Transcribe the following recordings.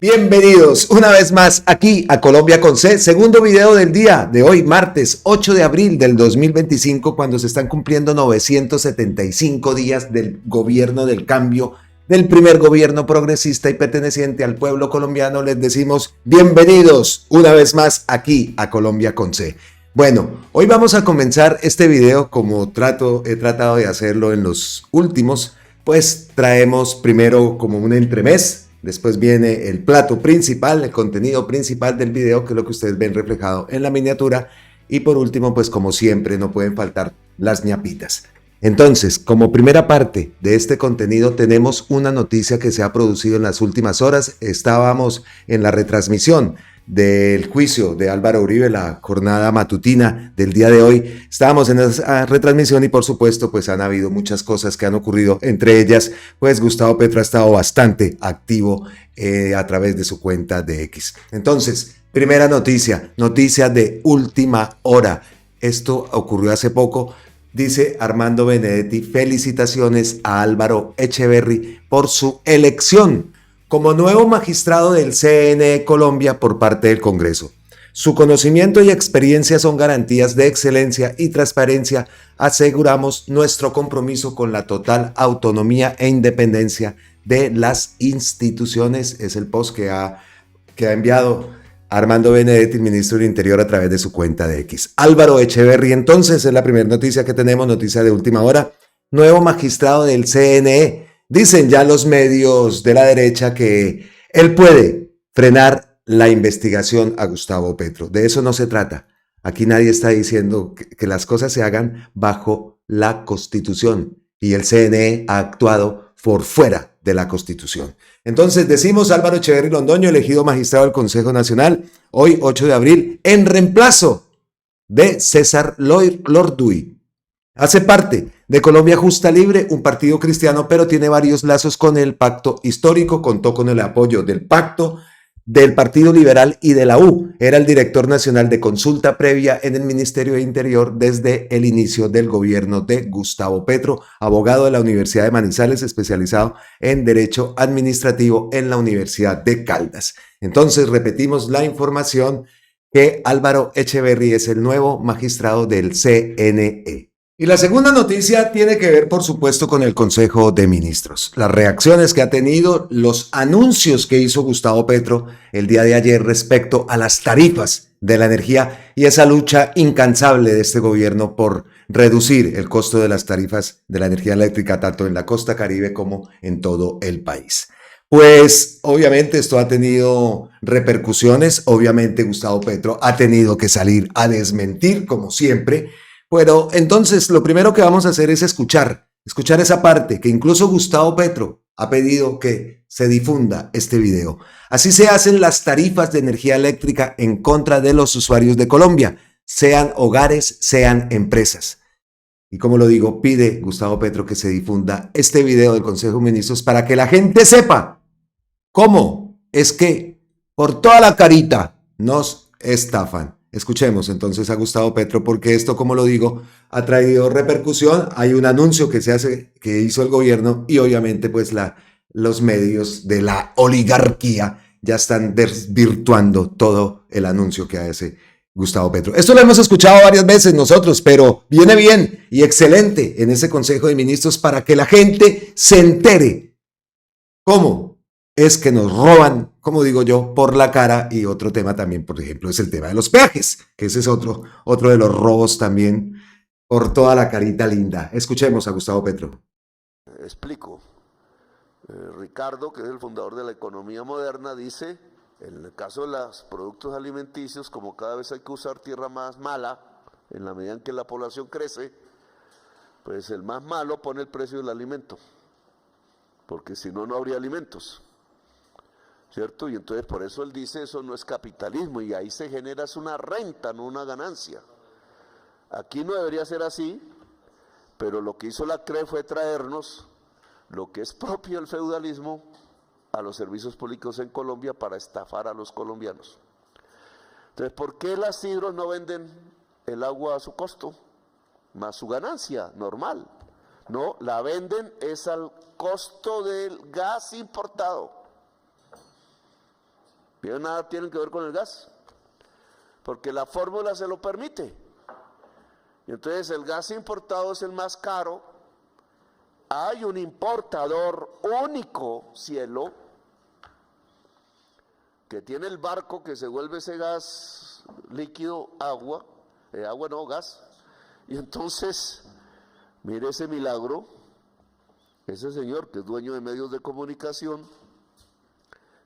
Bienvenidos una vez más aquí a Colombia con C, segundo video del día de hoy, martes 8 de abril del 2025, cuando se están cumpliendo 975 días del gobierno del cambio, del primer gobierno progresista y perteneciente al pueblo colombiano. Les decimos bienvenidos una vez más aquí a Colombia con C. Bueno, hoy vamos a comenzar este video como he tratado de hacerlo en los últimos, pues traemos primero como un entremés. Después viene el plato principal, el contenido principal del video, que es lo que ustedes ven reflejado en la miniatura. Y por último, pues como siempre, no pueden faltar las ñapitas. Entonces, como primera parte de este contenido, tenemos una noticia que se ha producido en las últimas horas. Estábamos en la retransmisión del juicio de Álvaro Uribe, la jornada matutina del día de hoy. Estábamos en esa retransmisión y por supuesto pues han habido muchas cosas que han ocurrido, entre ellas pues Gustavo Petro ha estado bastante activo a través de su cuenta de X. Entonces, primera noticia de última hora. Esto ocurrió hace poco. Dice Armando Benedetti: felicitaciones a Álvaro Echeverry por su elección como nuevo magistrado del CNE Colombia por parte del Congreso. Su conocimiento y experiencia son garantías de excelencia y transparencia. Aseguramos nuestro compromiso con la total autonomía e independencia de las instituciones. Es el post que ha enviado Armando Benedetti, el ministro del Interior, a través de su cuenta de X. Álvaro Echeverry, entonces, es la primera noticia que tenemos, noticia de última hora. Nuevo magistrado del CNE. Dicen ya los medios de la derecha que él puede frenar la investigación a Gustavo Petro. De eso no se trata. Aquí nadie está diciendo que las cosas se hagan bajo la Constitución y el CNE ha actuado por fuera de la Constitución. Entonces decimos Álvaro Echeverry Londoño, elegido magistrado del Consejo Nacional, hoy 8 de abril, en reemplazo de César Lorduy. Hace parte de Colombia Justa Libre, un partido cristiano, pero tiene varios lazos con el pacto histórico. Contó con el apoyo del pacto, del Partido Liberal y de la U. Era el director nacional de consulta previa en el Ministerio de Interior desde el inicio del gobierno de Gustavo Petro, abogado de la Universidad de Manizales, especializado en Derecho Administrativo en la Universidad de Caldas. Entonces, repetimos la información que Álvaro Echeverry es el nuevo magistrado del CNE. Y la segunda noticia tiene que ver, por supuesto, con el Consejo de Ministros. Las reacciones que ha tenido, los anuncios que hizo Gustavo Petro el día de ayer respecto a las tarifas de la energía y esa lucha incansable de este gobierno por reducir el costo de las tarifas de la energía eléctrica tanto en la costa Caribe como en todo el país. Pues obviamente esto ha tenido repercusiones, obviamente Gustavo Petro ha tenido que salir a desmentir como siempre. Pero entonces lo primero que vamos a hacer es escuchar esa parte que incluso Gustavo Petro ha pedido que se difunda este video. Así se hacen las tarifas de energía eléctrica en contra de los usuarios de Colombia, sean hogares, sean empresas. Y como lo digo, pide Gustavo Petro que se difunda este video del Consejo de Ministros para que la gente sepa cómo es que por toda la carita nos estafan. Escuchemos entonces a Gustavo Petro porque esto, como lo digo, ha traído repercusión. Hay un anuncio que hizo el gobierno y obviamente pues los medios de la oligarquía ya están desvirtuando todo el anuncio que hace Gustavo Petro. Esto lo hemos escuchado varias veces nosotros, pero viene bien y excelente en ese Consejo de Ministros para que la gente se entere cómo es que nos roban, como digo yo, por la cara. Y otro tema también, por ejemplo, es el tema de los peajes, que ese es otro de los robos también por toda la carita linda. Escuchemos a Gustavo Petro. Explico. Ricardo, que es el fundador de la economía moderna, dice, en el caso de los productos alimenticios, como cada vez hay que usar tierra más mala, en la medida en que la población crece, pues el más malo pone el precio del alimento, porque si no, no habría alimentos. ¿Cierto? Y entonces por eso él dice eso no es capitalismo y ahí se genera una renta, no una ganancia. Aquí no debería ser así, pero lo que hizo la CRE fue traernos lo que es propio del feudalismo a los servicios públicos en Colombia para estafar a los colombianos. Entonces, ¿por qué las hidros no venden el agua a su costo, más su ganancia normal? No, la venden es al costo del gas importado. Pero nada tienen que ver con el gas, porque la fórmula se lo permite. Y entonces el gas importado es el más caro. Hay un importador único, cielo, que tiene el barco que se vuelve ese gas líquido, agua no, gas. Y entonces, mire ese milagro, ese señor que es dueño de medios de comunicación,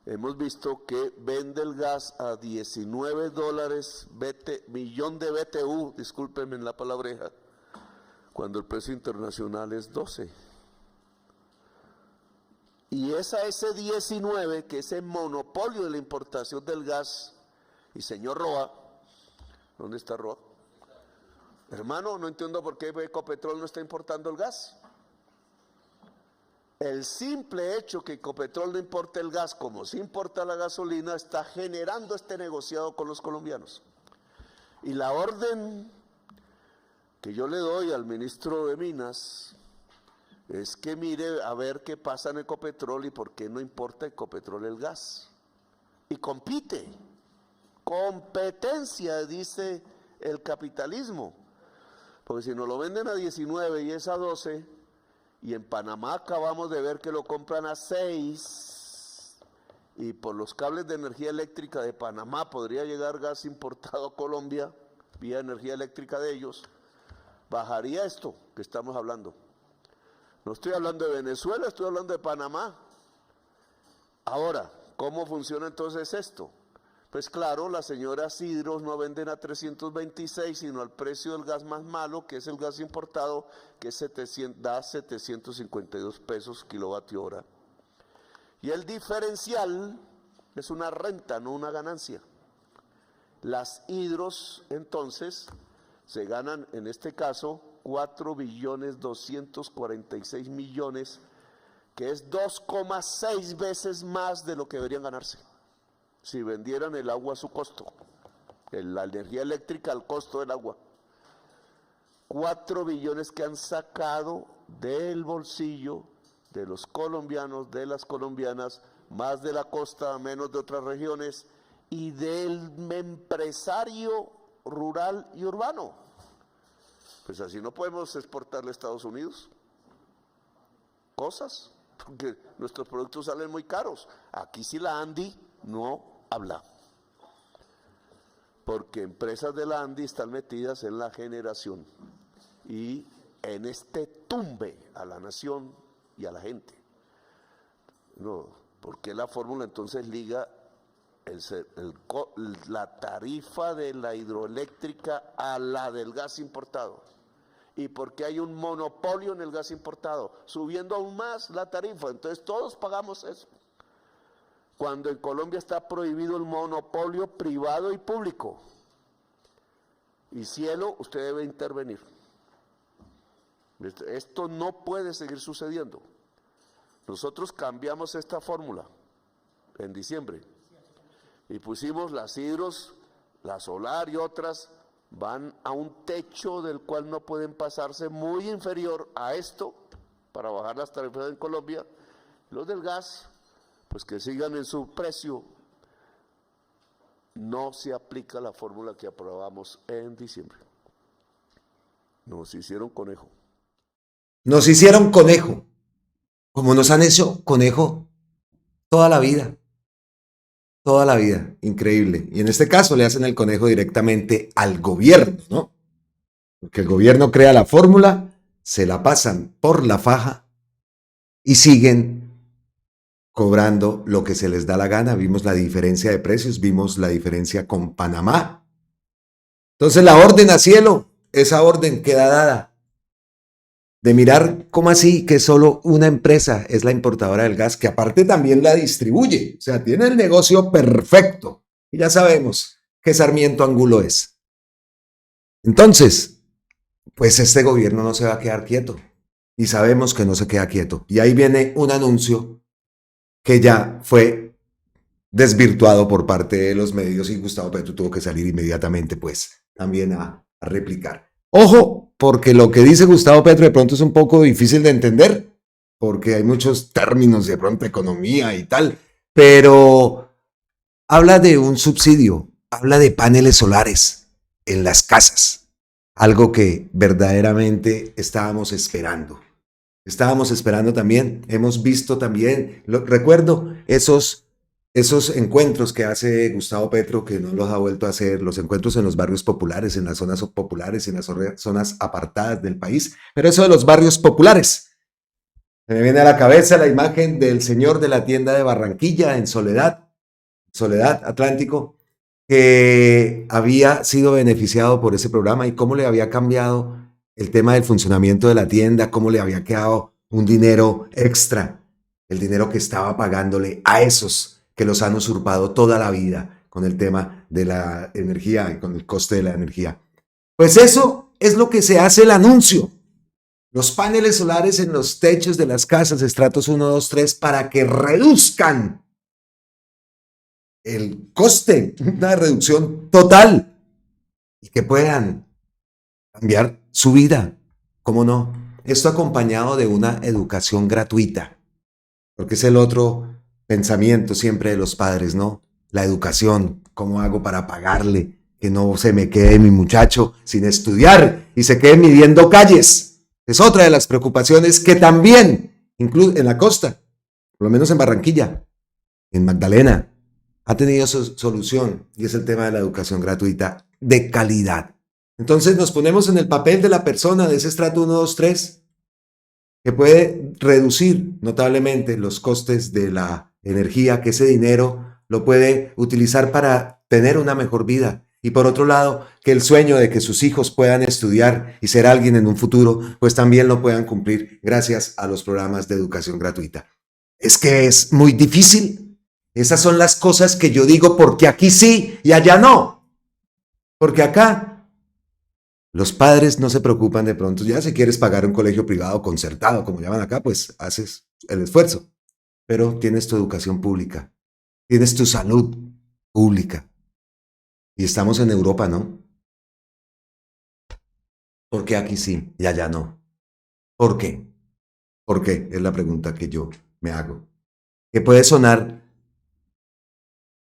hemos visto que vende el gas a $19 millón de BTU, discúlpenme la palabreja, cuando el precio internacional es 12. Y es a ese 19 que ese monopolio de la importación del gas, y señor Roa, ¿dónde está Roa? Hermano, no entiendo por qué Ecopetrol no está importando el gas. El simple hecho que Ecopetrol no importe el gas, como sí importa la gasolina, está generando este negociado con los colombianos. Y la orden que yo le doy al ministro de Minas es que mire a ver qué pasa en Ecopetrol y por qué no importa Ecopetrol el gas. Y compite. Competencia, dice el capitalismo. Porque si nos lo venden a 19 y es a 12... y en Panamá acabamos de ver que lo compran a 6, y por los cables de energía eléctrica de Panamá podría llegar gas importado a Colombia, vía energía eléctrica de ellos, bajaría esto que estamos hablando. No estoy hablando de Venezuela, estoy hablando de Panamá. Ahora, ¿cómo funciona entonces esto? Pues claro, las señoras Hidros no venden a 326, sino al precio del gas más malo, que es el gas importado, que da 752 pesos kilovatio hora. Y el diferencial es una renta, no una ganancia. Las Hidros, entonces, se ganan, en este caso, 4.246.000.000, que es 2,6 veces más de lo que deberían ganarse si vendieran el agua a su costo, la energía eléctrica al costo del agua. 4 billones que han sacado del bolsillo de los colombianos, de las colombianas, más de la costa, menos de otras regiones, y del empresario rural y urbano. Pues así no podemos exportarle a Estados Unidos cosas, porque nuestros productos salen muy caros. Aquí sí la ANDI no habla, porque empresas de la ANDI están metidas en la generación y en este tumbe a la nación y a la gente. No, porque la fórmula entonces liga la tarifa de la hidroeléctrica a la del gas importado. Y porque hay un monopolio en el gas importado, subiendo aún más la tarifa, entonces todos pagamos eso. Cuando en Colombia está prohibido el monopolio privado y público. Y cielo, usted debe intervenir. Esto no puede seguir sucediendo. Nosotros cambiamos esta fórmula en diciembre y pusimos las Hidros, la solar y otras, van a un techo del cual no pueden pasarse, muy inferior a esto, para bajar las tarifas en Colombia. Los del gas, pues que sigan en su precio. No se aplica la fórmula que aprobamos en diciembre. Nos hicieron conejo. Nos hicieron conejo, como nos han hecho conejo toda la vida. Toda la vida, increíble. Y en este caso le hacen el conejo directamente al gobierno, ¿no? Porque el gobierno crea la fórmula, se la pasan por la faja y siguen cobrando lo que se les da la gana. Vimos la diferencia de precios, vimos la diferencia con Panamá. Entonces la orden a cielo, esa orden queda dada de mirar cómo así que solo una empresa es la importadora del gas, que aparte también la distribuye, o sea, tiene el negocio perfecto. Y ya sabemos qué Sarmiento Angulo es. Entonces, pues este gobierno no se va a quedar quieto. Y sabemos que no se queda quieto. Y ahí viene un anuncio que ya fue desvirtuado por parte de los medios y Gustavo Petro tuvo que salir inmediatamente, pues, también a replicar. Ojo, porque lo que dice Gustavo Petro de pronto es un poco difícil de entender, porque hay muchos términos de pronto economía y tal, pero habla de un subsidio, habla de paneles solares en las casas, algo que verdaderamente estábamos esperando. Estábamos esperando también, hemos visto también, recuerdo esos encuentros que hace Gustavo Petro, que no los ha vuelto a hacer, los encuentros en los barrios populares, en las zonas populares, en las zonas apartadas del país, pero eso de los barrios populares. Me viene a la cabeza la imagen del señor de la tienda de Barranquilla en Soledad Atlántico, que había sido beneficiado por ese programa y cómo le había cambiado el tema del funcionamiento de la tienda, cómo le había quedado un dinero extra, el dinero que estaba pagándole a esos que los han usurpado toda la vida con el tema de la energía y con el coste de la energía. Pues eso es lo que se hace el anuncio. Los paneles solares en los techos de las casas, estratos 1, 2, 3, para que reduzcan el coste, una reducción total, y que puedan cambiar su vida. ¿Cómo no? Esto acompañado de una educación gratuita, porque es el otro pensamiento siempre de los padres, ¿no? La educación, ¿cómo hago para pagarle? Que no se me quede mi muchacho sin estudiar y se quede midiendo calles. Es otra de las preocupaciones que también, incluso en la costa, por lo menos en Barranquilla, en Magdalena, ha tenido su solución, y es el tema de la educación gratuita de calidad. Entonces nos ponemos en el papel de la persona de ese estrato 1, 2, 3, que puede reducir notablemente los costes de la energía, que ese dinero lo puede utilizar para tener una mejor vida. Y por otro lado, que el sueño de que sus hijos puedan estudiar y ser alguien en un futuro, pues también lo puedan cumplir gracias a los programas de educación gratuita. Es que es muy difícil. Esas son las cosas que yo digo, porque aquí sí y allá no. Porque acá los padres no se preocupan de pronto. Ya si quieres pagar un colegio privado concertado, como llaman acá, pues haces el esfuerzo. Pero tienes tu educación pública, tienes tu salud pública. Y estamos en Europa, ¿no? ¿Por qué aquí sí y allá no? ¿Por qué? ¿Por qué? Es la pregunta que yo me hago. Que puede sonar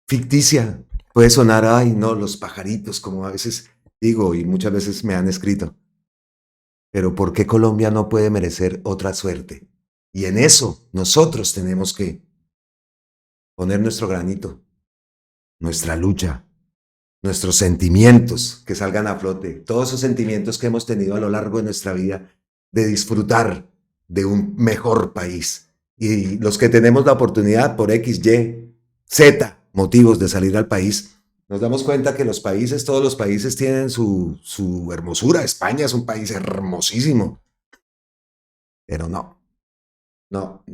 ficticia, puede sonar, ay, no, los pajaritos, como a veces digo y muchas veces me han escrito. Pero ¿por qué Colombia no puede merecer otra suerte? Y en eso nosotros tenemos que poner nuestro granito, nuestra lucha, nuestros sentimientos que salgan a flote, todos esos sentimientos que hemos tenido a lo largo de nuestra vida de disfrutar de un mejor país. Y los que tenemos la oportunidad por X, Y, Z motivos de salir al país, nos damos cuenta que todos los países tienen su hermosura. España es un país hermosísimo, pero no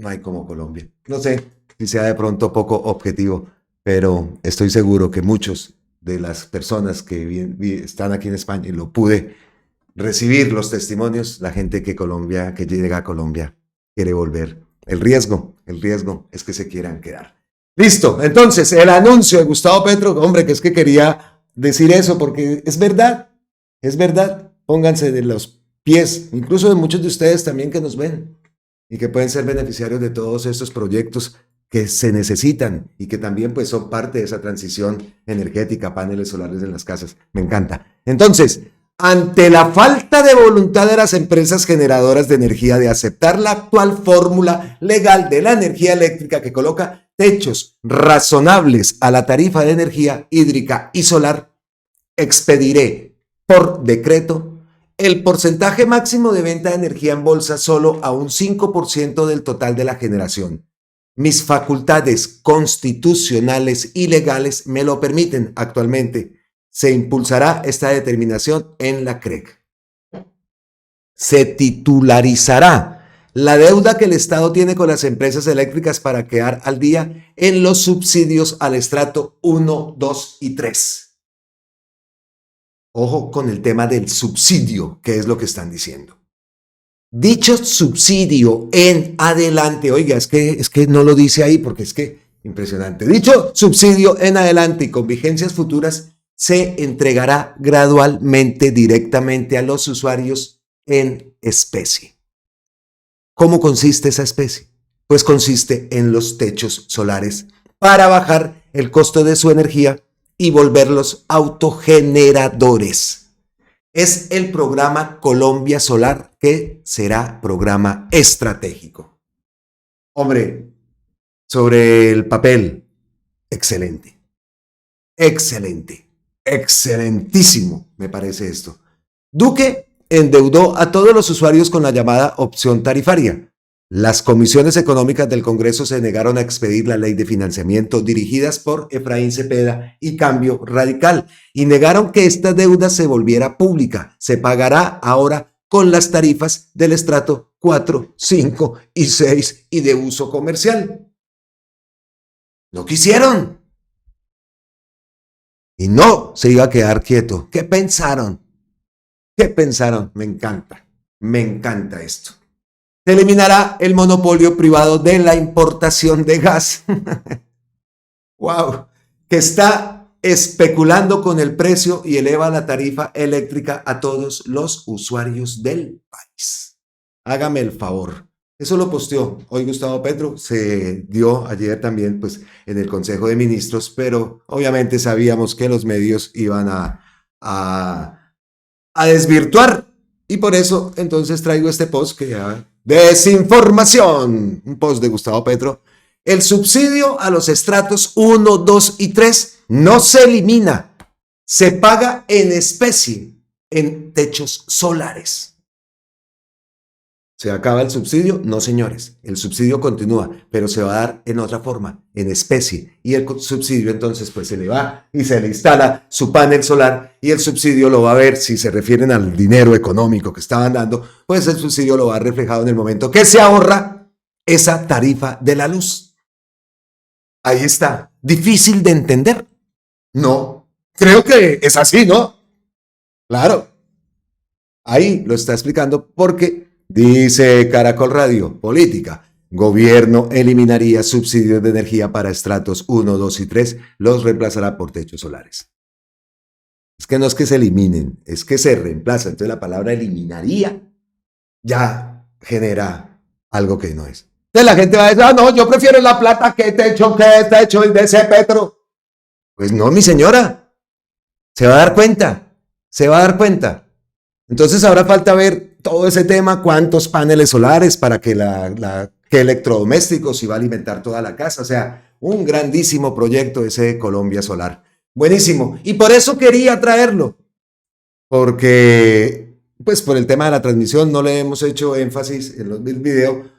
hay como Colombia. No sé si sea de pronto poco objetivo, pero estoy seguro que muchos de las personas que están aquí en España, y lo pude recibir los testimonios, la gente que llega a Colombia quiere volver. El riesgo es que se quieran quedar. Listo, entonces el anuncio de Gustavo Petro, hombre, que es que quería decir eso porque es verdad, pónganse de los pies, incluso de muchos de ustedes también que nos ven y que pueden ser beneficiarios de todos estos proyectos que se necesitan y que también pues son parte de esa transición energética, paneles solares en las casas. Me encanta. Entonces, ante la falta de voluntad de las empresas generadoras de energía de aceptar la actual fórmula legal de la energía eléctrica que coloca techos razonables a la tarifa de energía hídrica y solar, expediré por decreto el porcentaje máximo de venta de energía en bolsa solo a un 5% del total de la generación. Mis facultades constitucionales y legales me lo permiten actualmente. Se impulsará esta determinación en la CREG. Se titularizará la deuda que el Estado tiene con las empresas eléctricas para quedar al día en los subsidios al estrato 1, 2 y 3. Ojo con el tema del subsidio, que es lo que están diciendo. Dicho subsidio en adelante, oiga, es que no lo dice ahí porque es que impresionante. Dicho subsidio en adelante y con vigencias futuras se entregará gradualmente directamente a los usuarios en especie. ¿Cómo consiste esa especie? Pues consiste en los techos solares para bajar el costo de su energía y volverlos autogeneradores. Es el programa Colombia Solar, que será programa estratégico. Hombre, sobre el papel, excelente, excelente, excelentísimo, me parece esto. Duque endeudó a todos los usuarios con la llamada opción tarifaria. Las comisiones económicas del Congreso se negaron a expedir la ley de financiamiento dirigidas por Efraín Cepeda y Cambio Radical y negaron que esta deuda se volviera pública. Se pagará ahora con las tarifas del estrato 4, 5 y 6 y de uso comercial. No quisieron. Y no se iba a quedar quieto. ¿Qué pensaron? ¿Qué pensaron? Me encanta esto. Se eliminará el monopolio privado de la importación de gas. ¡Wow! Que está especulando con el precio y eleva la tarifa eléctrica a todos los usuarios del país. Hágame el favor. Eso lo posteó hoy Gustavo Petro, se dio ayer también pues, en el Consejo de Ministros, pero obviamente sabíamos que los medios iban a desvirtuar. Y por eso entonces traigo este post que ya... Desinformación. Un post de Gustavo Petro. El subsidio a los estratos 1, 2 y 3 no se elimina. Se paga en especie en techos solares. ¿Se acaba el subsidio? No, señores. El subsidio continúa, pero se va a dar en otra forma, en especie. Y el subsidio entonces pues se le va y se le instala su panel solar y el subsidio lo va a ver, si se refieren al dinero económico que estaban dando, pues el subsidio lo va a reflejado en el momento que se ahorra esa tarifa de la luz. Ahí está. ¿Difícil de entender? No. Creo que es así, ¿no? Claro. Ahí lo está explicando porque... Dice Caracol Radio, política. Gobierno eliminaría subsidios de energía para estratos 1, 2 y 3, los reemplazará por techos solares. Es que no es que se eliminen, es que se reemplazan. Entonces la palabra eliminaría ya genera algo que no es. Entonces la gente va a decir, no, yo prefiero la plata que techo y de ese Petro. Pues no, mi señora. Se va a dar cuenta. Entonces ahora falta ver todo ese tema, cuántos paneles solares para que qué electrodomésticos, si va a alimentar toda la casa. O sea, un grandísimo proyecto ese de Colombia Solar. Buenísimo. Y por eso quería traerlo. Porque, pues por el tema de la transmisión no le hemos hecho énfasis en el video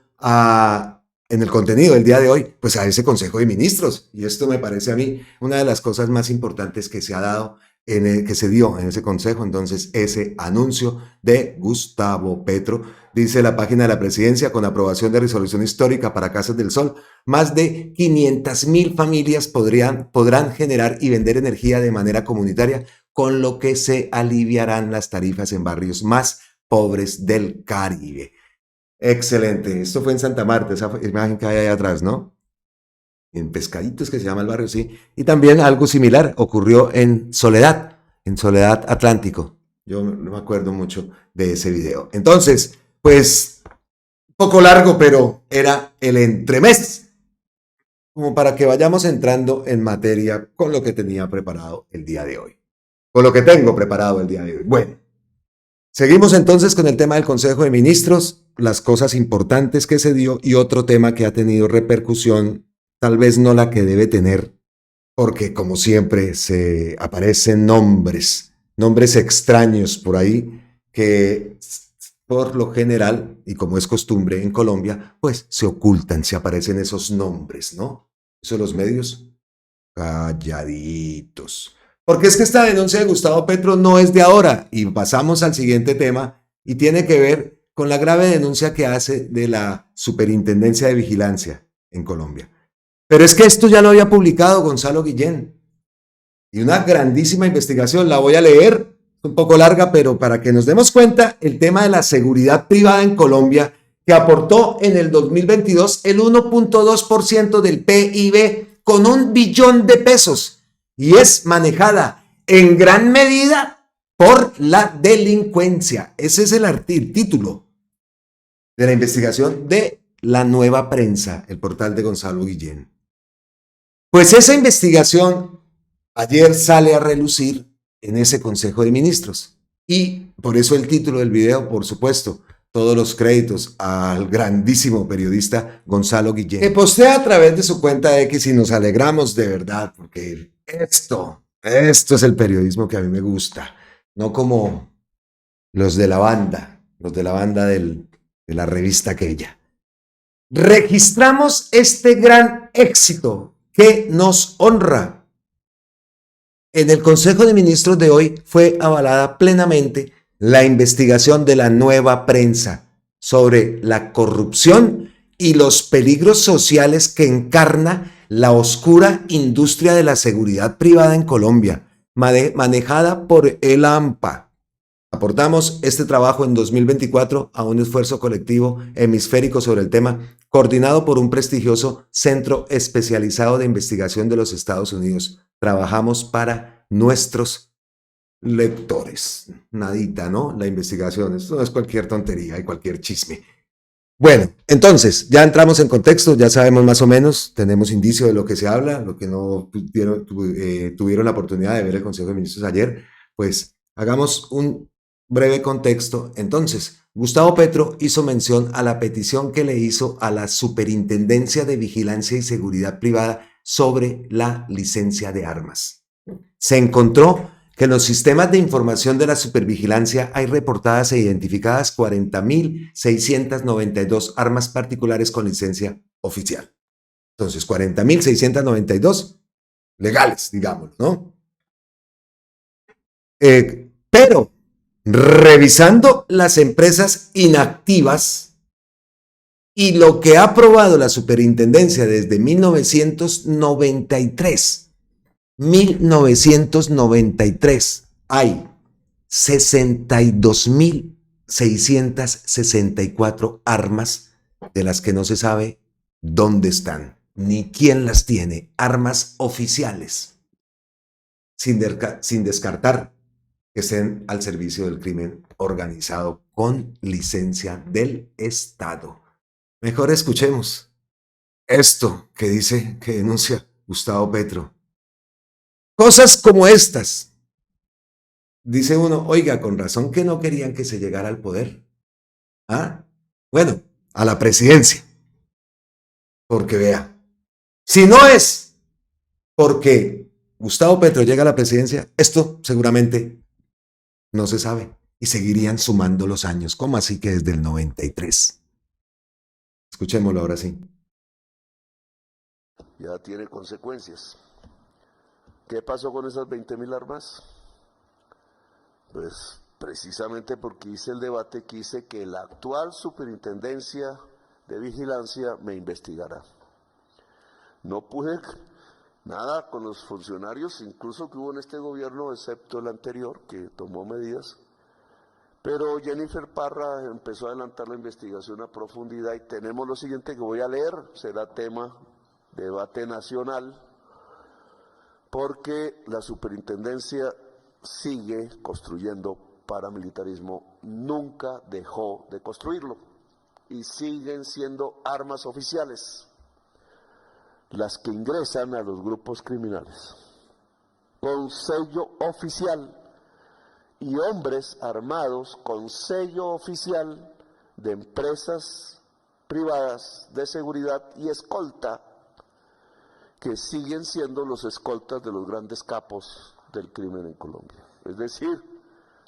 en el contenido del día de hoy, pues a ese Consejo de Ministros. Y esto me parece a mí una de las cosas más importantes que se ha dado que se dio en ese consejo. Entonces, ese anuncio de Gustavo Petro, dice la página de la presidencia, con aprobación de resolución histórica para Casas del Sol, más de 500,000 familias podrán generar y vender energía de manera comunitaria, con lo que se aliviarán las tarifas en barrios más pobres del Caribe. Excelente. Esto fue en Santa Marta, esa imagen que hay ahí atrás, ¿no? En Pescaditos, que se llama el barrio, sí. Y también algo similar ocurrió en Soledad Atlántico. Yo no me acuerdo mucho de ese video. Entonces, pues, un poco largo, pero era el entremés, como para que vayamos entrando en materia con lo que tenía preparado el día de hoy. Con lo que tengo preparado el día de hoy. Bueno, seguimos entonces con el tema del Consejo de Ministros, las cosas importantes que se dio y otro tema que ha tenido repercusión, tal vez no la que debe tener, porque como siempre se aparecen nombres extraños por ahí que por lo general, y como es costumbre en Colombia, pues se ocultan, se aparecen esos nombres, ¿no? Eso los medios calladitos. Porque es que esta denuncia de Gustavo Petro no es de ahora, y pasamos al siguiente tema, y tiene que ver con la grave denuncia que hace de la Superintendencia de Vigilancia en Colombia. Pero es que esto ya lo había publicado Gonzalo Guillén. Y una grandísima investigación, la voy a leer, un poco larga, pero para que nos demos cuenta, el tema de la seguridad privada en Colombia, que aportó en el 2022 el 1.2% del PIB con 1 billón de pesos. Y es manejada en gran medida por la delincuencia. Ese es el título de la investigación de La Nueva Prensa, el portal de Gonzalo Guillén. Pues esa investigación ayer sale a relucir en ese Consejo de Ministros. Y por eso el título del video, por supuesto, todos los créditos al grandísimo periodista Gonzalo Guillén, que postea a través de su cuenta X y nos alegramos de verdad, porque esto es el periodismo que a mí me gusta, no como los de la banda de la revista aquella. Registramos este gran éxito que nos honra. En el Consejo de Ministros de hoy fue avalada plenamente la investigación de la Nueva Prensa sobre la corrupción y los peligros sociales que encarna la oscura industria de la seguridad privada en Colombia, manejada por el AMPA. Aportamos este trabajo en 2024 a un esfuerzo colectivo hemisférico sobre el tema, coordinado por un prestigioso centro especializado de investigación de los Estados Unidos. Trabajamos para nuestros lectores. Nadita, ¿no? La investigación, esto no es cualquier tontería y cualquier chisme. Bueno, entonces, ya entramos en contexto, ya sabemos más o menos, tenemos indicio de lo que se habla, lo que no tuvieron la oportunidad de ver el Consejo de Ministros ayer, pues hagamos un breve contexto. Entonces, Gustavo Petro hizo mención a la petición que le hizo a la Superintendencia de Vigilancia y Seguridad Privada sobre la licencia de armas. Se encontró que en los sistemas de información de la supervigilancia hay reportadas e identificadas 40.692 armas particulares con licencia oficial. Entonces, 40.692 legales, digamos, ¿no? Pero revisando las empresas inactivas y lo que ha aprobado la superintendencia desde 1993, hay 62.664 armas de las que no se sabe dónde están, ni quién las tiene, armas oficiales, sin descartar que estén al servicio del crimen organizado con licencia del Estado. Mejor escuchemos esto que dice, que denuncia Gustavo Petro. Cosas como estas. Dice uno, oiga, con razón que no querían que se llegara al poder. ¿Ah? Bueno, a la presidencia. Porque vea, si no es porque Gustavo Petro llega a la presidencia, esto seguramente no se sabe. Y seguirían sumando los años. ¿Cómo así que desde el 93? Escuchémoslo ahora sí. Ya tiene consecuencias. ¿Qué pasó con esas 20.000 armas? Pues precisamente porque hice el debate, quise que la actual superintendencia de vigilancia me investigara. No pude nada con los funcionarios, incluso que hubo en este gobierno, excepto el anterior, que tomó medidas. Pero Jennifer Parra empezó a adelantar la investigación a profundidad y tenemos lo siguiente que voy a leer, será tema de debate nacional, porque la superintendencia sigue construyendo paramilitarismo, nunca dejó de construirlo y siguen siendo armas oficiales las que ingresan a los grupos criminales con sello oficial y hombres armados con sello oficial de empresas privadas de seguridad y escolta, que siguen siendo los escoltas de los grandes capos del crimen en Colombia. Es decir,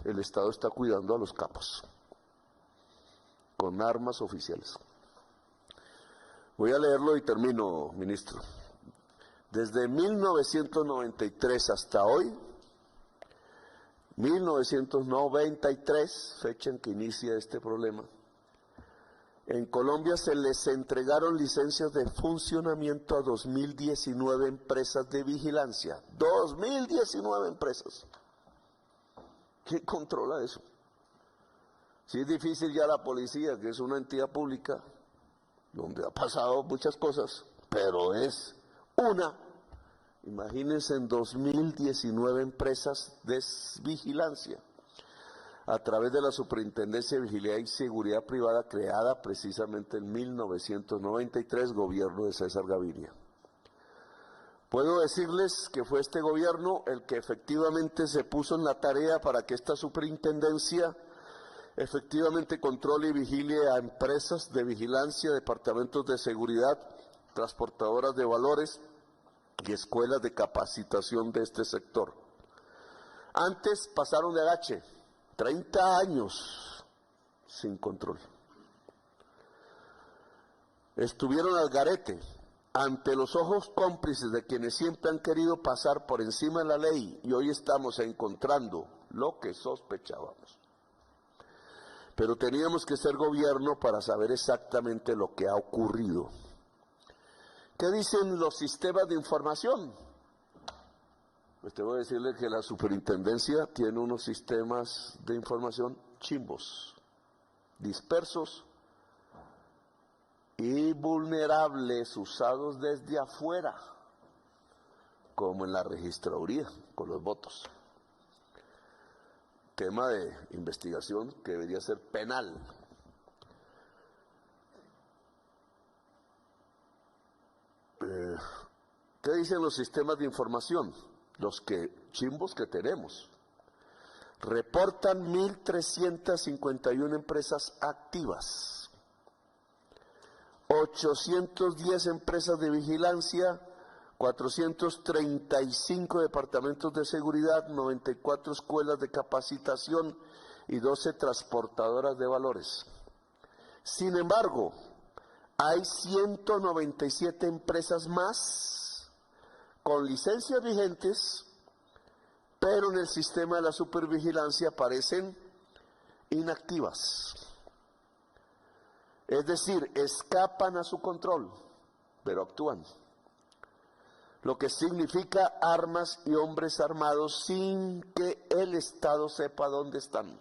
el Estado está cuidando a los capos con armas oficiales. Voy a leerlo y termino, ministro. Desde 1993 hasta hoy, 1993, fecha en que inicia este problema, en Colombia se les entregaron licencias de funcionamiento a 2019 empresas de vigilancia. 2019 empresas. ¿Quién controla eso? Si es difícil ya la policía, que es una entidad pública, donde ha pasado muchas cosas, pero es una. Imagínense en 2019 empresas de vigilancia, a través de la Superintendencia de Vigilancia y Seguridad Privada, creada precisamente en 1993, gobierno de César Gaviria. Puedo decirles que fue este gobierno el que efectivamente se puso en la tarea para que esta superintendencia efectivamente controle y vigile a empresas de vigilancia, departamentos de seguridad, transportadoras de valores y escuelas de capacitación de este sector. Antes pasaron de agache, 30 años sin control. Estuvieron al garete ante los ojos cómplices de quienes siempre han querido pasar por encima de la ley y hoy estamos encontrando lo que sospechábamos. Pero teníamos que ser gobierno para saber exactamente lo que ha ocurrido. ¿Qué dicen los sistemas de información? Pues te voy a decirle que la superintendencia tiene unos sistemas de información chimbos, dispersos y vulnerables, usados desde afuera, como en la registraduría, con los votos. Tema de investigación que debería ser penal. ¿Qué dicen los sistemas de información? Los chimbos que tenemos. Reportan 1.351 empresas activas, 810 empresas de vigilancia, 435 departamentos de seguridad, 94 escuelas de capacitación y 12 transportadoras de valores. Sin embargo, hay 197 empresas más con licencias vigentes, pero en el sistema de la supervigilancia aparecen inactivas. Es decir, escapan a su control, pero actúan. Lo que significa armas y hombres armados sin que el Estado sepa dónde están.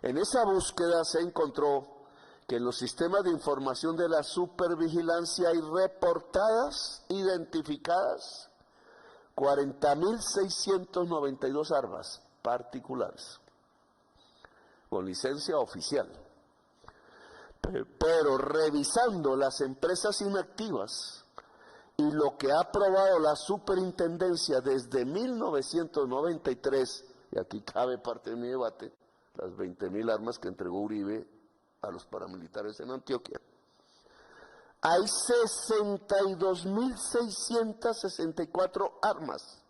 En esa búsqueda se encontró que en los sistemas de información de la supervigilancia hay reportadas, identificadas, 40.692 armas particulares, con licencia oficial. Pero revisando las empresas inactivas, y lo que ha aprobado la superintendencia desde 1993, y aquí cabe parte de mi debate, las 20.000 armas que entregó Uribe a los paramilitares en Antioquia, hay 62.664 armas,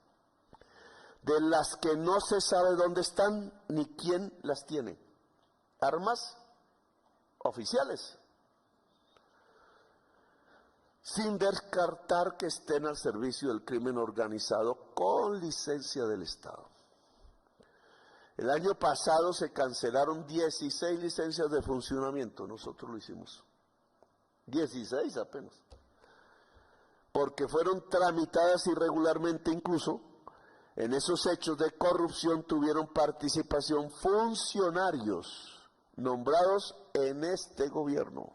de las que no se sabe dónde están ni quién las tiene. Armas oficiales, sin descartar que estén al servicio del crimen organizado con licencia del Estado. El año pasado se cancelaron 16 licencias de funcionamiento, nosotros lo hicimos, 16 apenas, porque fueron tramitadas irregularmente. Incluso en esos hechos de corrupción tuvieron participación funcionarios nombrados en este gobierno,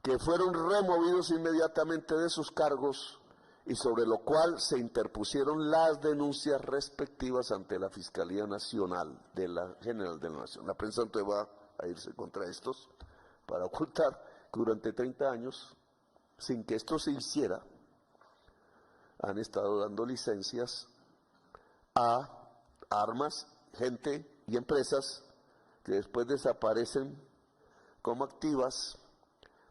que fueron removidos inmediatamente de sus cargos y sobre lo cual se interpusieron las denuncias respectivas ante la Fiscalía Nacional de la General de la Nación. La prensa entonces va a irse contra estos para ocultar que durante 30 años, sin que esto se hiciera, han estado dando licencias a armas, gente y empresas que después desaparecen como activas,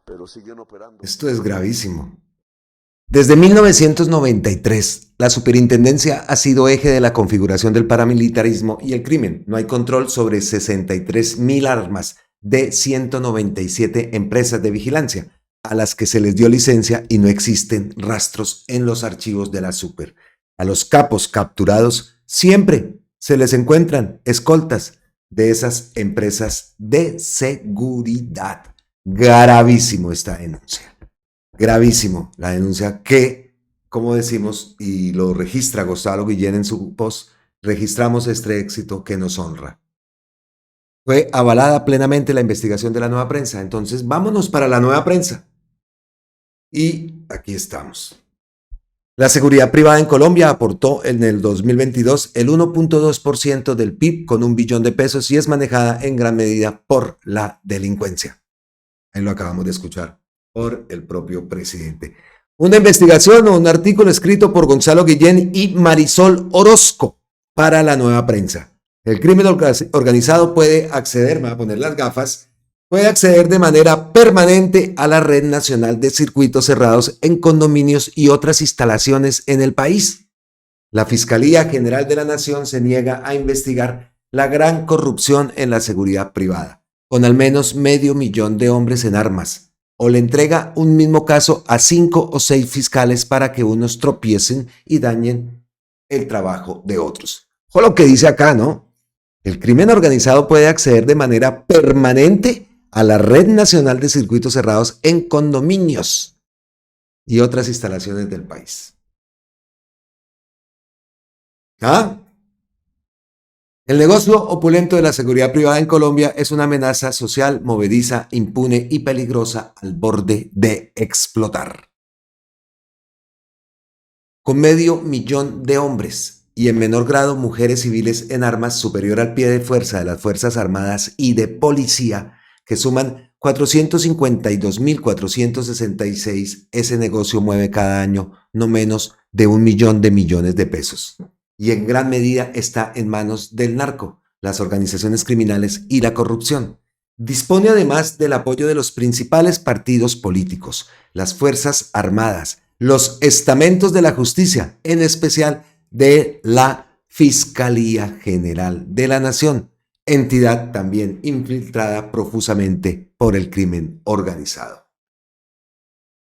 pero siguen operando. Esto es gravísimo. Desde 1993, la superintendencia ha sido eje de la configuración del paramilitarismo y el crimen. No hay control sobre 63.000 armas de 197 empresas de vigilancia, a las que se les dio licencia y no existen rastros en los archivos de la super. A los capos capturados siempre se les encuentran escoltas de esas empresas de seguridad. Gravísimo esta denuncia. Gravísimo la denuncia que, como decimos, y lo registra Gonzalo Guillén en su post, registramos este éxito que nos honra. Fue avalada plenamente la investigación de la Nueva Prensa. Entonces, vámonos para la Nueva Prensa. Y aquí estamos. La seguridad privada en Colombia aportó en el 2022 el 1.2% del PIB con 1 billón de pesos y es manejada en gran medida por la delincuencia. Ahí lo acabamos de escuchar. por el propio presidente. Una investigación o un artículo escrito por Gonzalo Guillén y Marisol Orozco para La Nueva Prensa. El crimen organizado puede acceder, me voy a poner las gafas, puede acceder de manera permanente a la red nacional de circuitos cerrados en condominios y otras instalaciones en el país. La Fiscalía General de la Nación se niega a investigar la gran corrupción en la seguridad privada, con al menos 500,000 de hombres en armas, o le entrega un mismo caso a 5 o 6 fiscales para que unos tropiecen y dañen el trabajo de otros. O lo que dice acá, ¿no? El crimen organizado puede acceder de manera permanente a la Red Nacional de Circuitos Cerrados en condominios y otras instalaciones del país. ¿Ah? El negocio opulento de la seguridad privada en Colombia es una amenaza social movediza, impune y peligrosa al borde de explotar. Con 500,000 de hombres y en menor grado mujeres civiles en armas superior al pie de fuerza de las Fuerzas Armadas y de Policía, que suman 452,466, ese negocio mueve cada año no menos de 1 millón de millones de pesos. Y en gran medida está en manos del narco, las organizaciones criminales y la corrupción. Dispone además del apoyo de los principales partidos políticos, las Fuerzas Armadas, los estamentos de la justicia, en especial de la Fiscalía General de la Nación, entidad también infiltrada profusamente por el crimen organizado.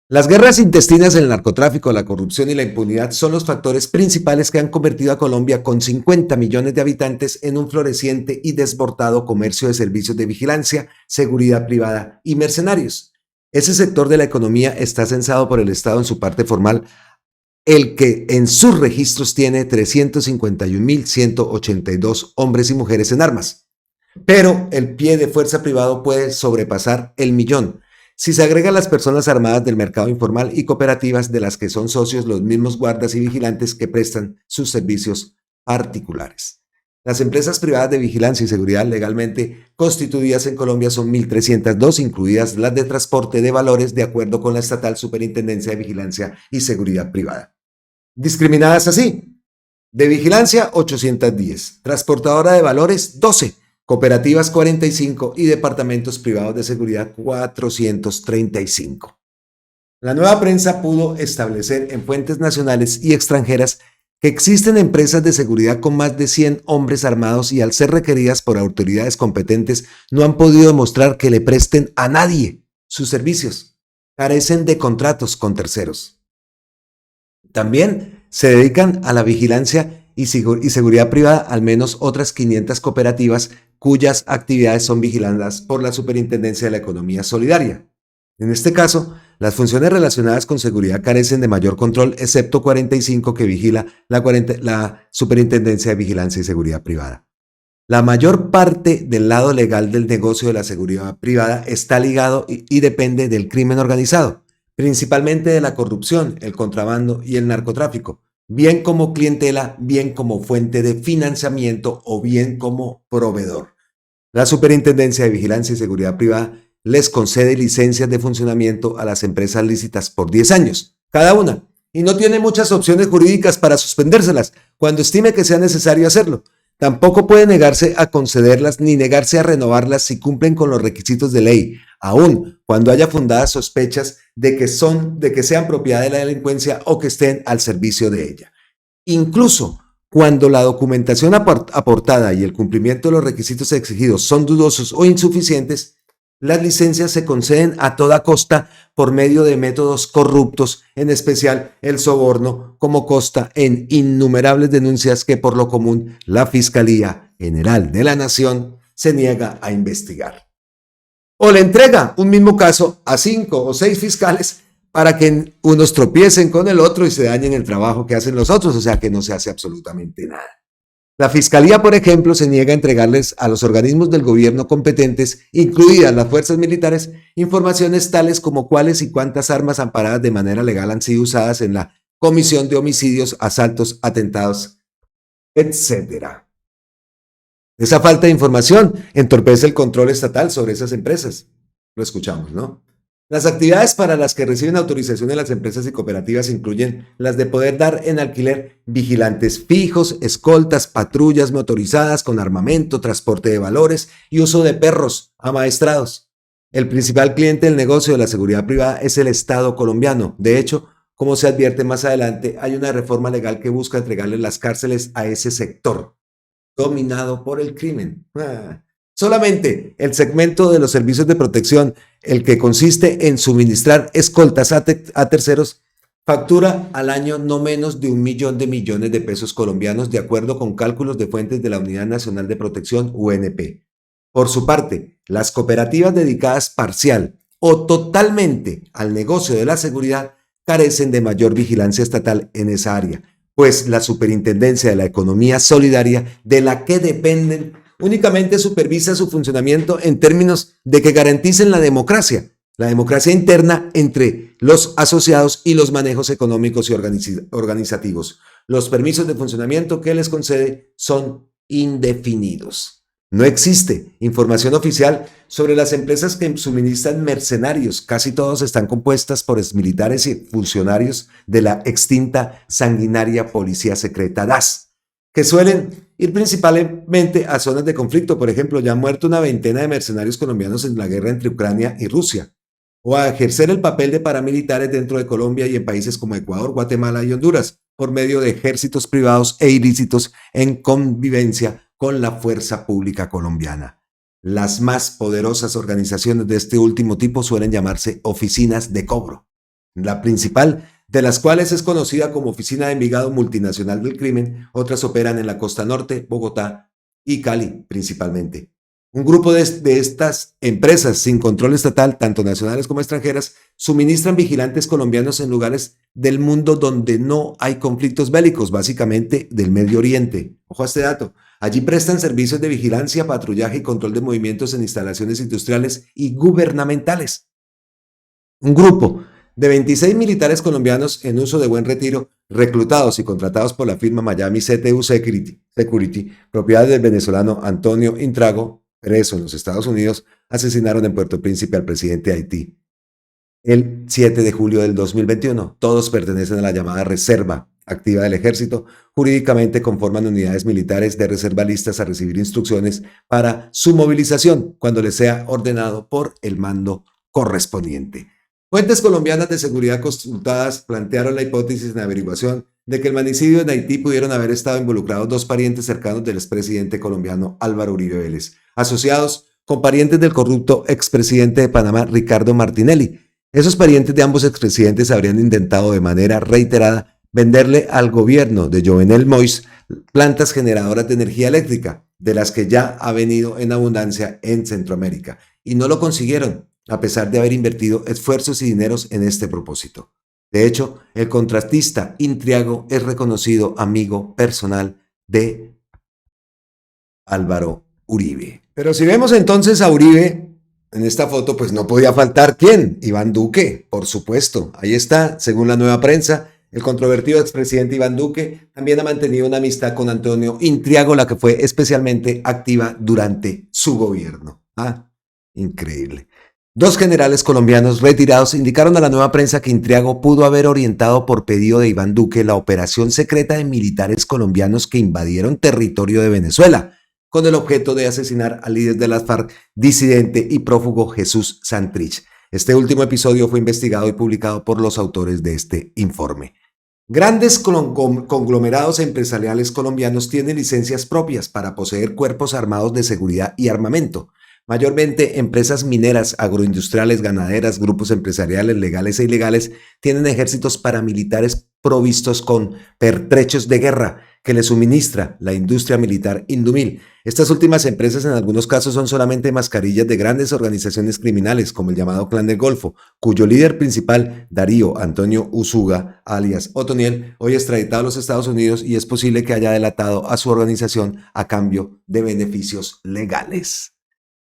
Las guerras intestinas, el narcotráfico, la corrupción y la impunidad son los factores principales que han convertido a Colombia, con 50 millones de habitantes, en un floreciente y desbordado comercio de servicios de vigilancia, seguridad privada y mercenarios. Ese sector de la economía está censado por el Estado en su parte formal, el que en sus registros tiene 351,182 hombres y mujeres en armas. Pero el pie de fuerza privado puede sobrepasar el millón. Si se agregan las personas armadas del mercado informal y cooperativas de las que son socios los mismos guardas y vigilantes que prestan sus servicios particulares. Las empresas privadas de vigilancia y seguridad legalmente constituidas en Colombia son 1.302, incluidas las de transporte de valores de acuerdo con la estatal Superintendencia de Vigilancia y Seguridad Privada. Discriminadas así: de vigilancia 810, transportadora de valores 12, cooperativas 45 y departamentos privados de seguridad 435. La Nueva Prensa pudo establecer en fuentes nacionales y extranjeras que existen empresas de seguridad con más de 100 hombres armados y, al ser requeridas por autoridades competentes, no han podido demostrar que le presten a nadie sus servicios. Carecen de contratos con terceros. También se dedican a la vigilancia y seguridad privada al menos otras 500 cooperativas cuyas actividades son vigiladas por la Superintendencia de la Economía Solidaria. En este caso, las funciones relacionadas con seguridad carecen de mayor control, excepto 45 que vigila la Superintendencia de Vigilancia y Seguridad Privada. La mayor parte del lado legal del negocio de la seguridad privada está ligado y depende del crimen organizado, principalmente de la corrupción, el contrabando y el narcotráfico, bien como clientela, bien como fuente de financiamiento o bien como proveedor. La Superintendencia de Vigilancia y Seguridad Privada les concede licencias de funcionamiento a las empresas lícitas por 10 años, cada una, y no tiene muchas opciones jurídicas para suspendérselas cuando estime que sea necesario hacerlo. Tampoco puede negarse a concederlas ni negarse a renovarlas si cumplen con los requisitos de ley, aun cuando haya fundadas sospechas de que sean propiedad de la delincuencia o que estén al servicio de ella. Incluso cuando la documentación aportada y el cumplimiento de los requisitos exigidos son dudosos o insuficientes, las licencias se conceden a toda costa por medio de métodos corruptos, en especial el soborno, como consta en innumerables denuncias que por lo común la Fiscalía General de la Nación se niega a investigar. O le entrega un mismo caso a 5 o 6 fiscales para que unos tropiecen con el otro y se dañen el trabajo que hacen los otros, o sea que no se hace absolutamente nada. La Fiscalía, por ejemplo, se niega a entregarles a los organismos del gobierno competentes, incluidas las fuerzas militares, informaciones tales como cuáles y cuántas armas amparadas de manera legal han sido usadas en la comisión de homicidios, asaltos, atentados, etc. Esa falta de información entorpece el control estatal sobre esas empresas. Lo escuchamos, ¿no? Las actividades para las que reciben autorización de las empresas y cooperativas incluyen las de poder dar en alquiler vigilantes fijos, escoltas, patrullas motorizadas con armamento, transporte de valores y uso de perros amaestrados. El principal cliente del negocio de la seguridad privada es el Estado colombiano. De hecho, como se advierte más adelante, hay una reforma legal que busca entregarle las cárceles a ese sector dominado por el crimen. Solamente el segmento de los servicios de protección, el que consiste en suministrar escoltas a terceros, factura al año no menos de 1.000.000 de millones de pesos colombianos, de acuerdo con cálculos de fuentes de la Unidad Nacional de Protección, UNP. Por su parte, las cooperativas dedicadas parcial o totalmente al negocio de la seguridad carecen de mayor vigilancia estatal en esa área, pues la Superintendencia de la Economía Solidaria, de la que dependen, únicamente supervisa su funcionamiento en términos de que garanticen la democracia interna entre los asociados y los manejos económicos y organizativos. Los permisos de funcionamiento que les concede son indefinidos. No existe información oficial sobre las empresas que suministran mercenarios. Casi todos están compuestas por exmilitares y funcionarios de la extinta sanguinaria Policía Secreta DAS, que suelen ir principalmente a zonas de conflicto. Por ejemplo, ya han muerto una veintena de mercenarios colombianos en la guerra entre Ucrania y Rusia, o a ejercer el papel de paramilitares dentro de Colombia y en países como Ecuador, Guatemala y Honduras, por medio de ejércitos privados e ilícitos en convivencia con la fuerza pública colombiana. Las más poderosas organizaciones de este último tipo suelen llamarse oficinas de cobro, la principal de las cuales es conocida como Oficina de Envigado Multinacional del Crimen. Otras operan en la costa norte, Bogotá y Cali principalmente. Un grupo de estas empresas sin control estatal, tanto nacionales como extranjeras, suministran vigilantes colombianos en lugares del mundo donde no hay conflictos bélicos, básicamente del Medio Oriente. Ojo a este dato. Allí prestan servicios de vigilancia, patrullaje y control de movimientos en instalaciones industriales y gubernamentales. Un grupo de 26 militares colombianos en uso de buen retiro, reclutados y contratados por la firma Miami CTU Security, propiedad del venezolano Antonio Intrago, preso en los Estados Unidos, asesinaron en Puerto Príncipe al presidente de Haití el 7 de julio del 2021. Todos pertenecen a la llamada Reserva Activa del Ejército. Jurídicamente conforman unidades militares de reserva listas a recibir instrucciones para su movilización cuando les sea ordenado por el mando correspondiente. Fuentes colombianas de seguridad consultadas plantearon la hipótesis en averiguación de que el magnicidio en Haití pudieron haber estado involucrados dos parientes cercanos del expresidente colombiano Álvaro Uribe Vélez, asociados con parientes del corrupto expresidente de Panamá, Ricardo Martinelli. Esos parientes de ambos expresidentes habrían intentado de manera reiterada venderle al gobierno de Jovenel Moïse plantas generadoras de energía eléctrica, de las que ya ha venido en abundancia en Centroamérica, y no lo consiguieron, a pesar de haber invertido esfuerzos y dineros en este propósito. De hecho, el contratista Intriago es reconocido amigo personal de Álvaro Uribe. Pero si vemos entonces a Uribe en esta foto, pues no podía faltar ¿quién? Iván Duque, por supuesto. Ahí está, según la Nueva Prensa, el controvertido expresidente Iván Duque también ha mantenido una amistad con Antonio Intriago, la que fue especialmente activa durante su gobierno. Increíble. Dos generales colombianos retirados indicaron a la Nueva Prensa que Intriago pudo haber orientado por pedido de Iván Duque la operación secreta de militares colombianos que invadieron territorio de Venezuela, con el objeto de asesinar al líder de las FARC, disidente y prófugo Jesús Santrich. Este último episodio fue investigado y publicado por los autores de este informe. Grandes conglomerados empresariales colombianos tienen licencias propias para poseer cuerpos armados de seguridad y armamento. Mayormente empresas mineras, agroindustriales, ganaderas, grupos empresariales legales e ilegales tienen ejércitos paramilitares provistos con pertrechos de guerra que les suministra la industria militar Indumil. Estas últimas empresas en algunos casos son solamente mascarillas de grandes organizaciones criminales como el llamado Clan del Golfo, cuyo líder principal, Darío Antonio Usuga, alias Otoniel, hoy extraditado a los Estados Unidos, y es posible que haya delatado a su organización a cambio de beneficios legales.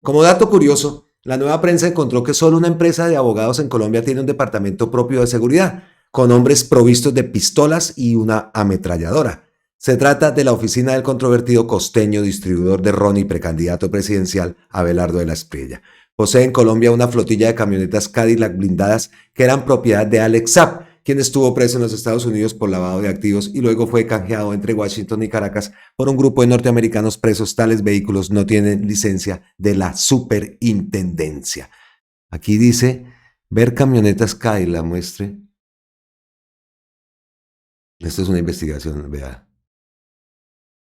Como dato curioso, la Nueva Prensa encontró que solo una empresa de abogados en Colombia tiene un departamento propio de seguridad, con hombres provistos de pistolas y una ametralladora. Se trata de la oficina del controvertido costeño distribuidor de ron y precandidato presidencial Abelardo de la Espriella. posee en Colombia una flotilla de camionetas Cadillac blindadas que eran propiedad de Alex Saab, quien estuvo preso en los Estados Unidos por lavado de activos y luego fue canjeado entre Washington y Caracas por un grupo de norteamericanos presos. Tales vehículos no tienen licencia de la superintendencia. Aquí dice, ver camionetas Cadillac, muestre. Esto es una investigación, vea.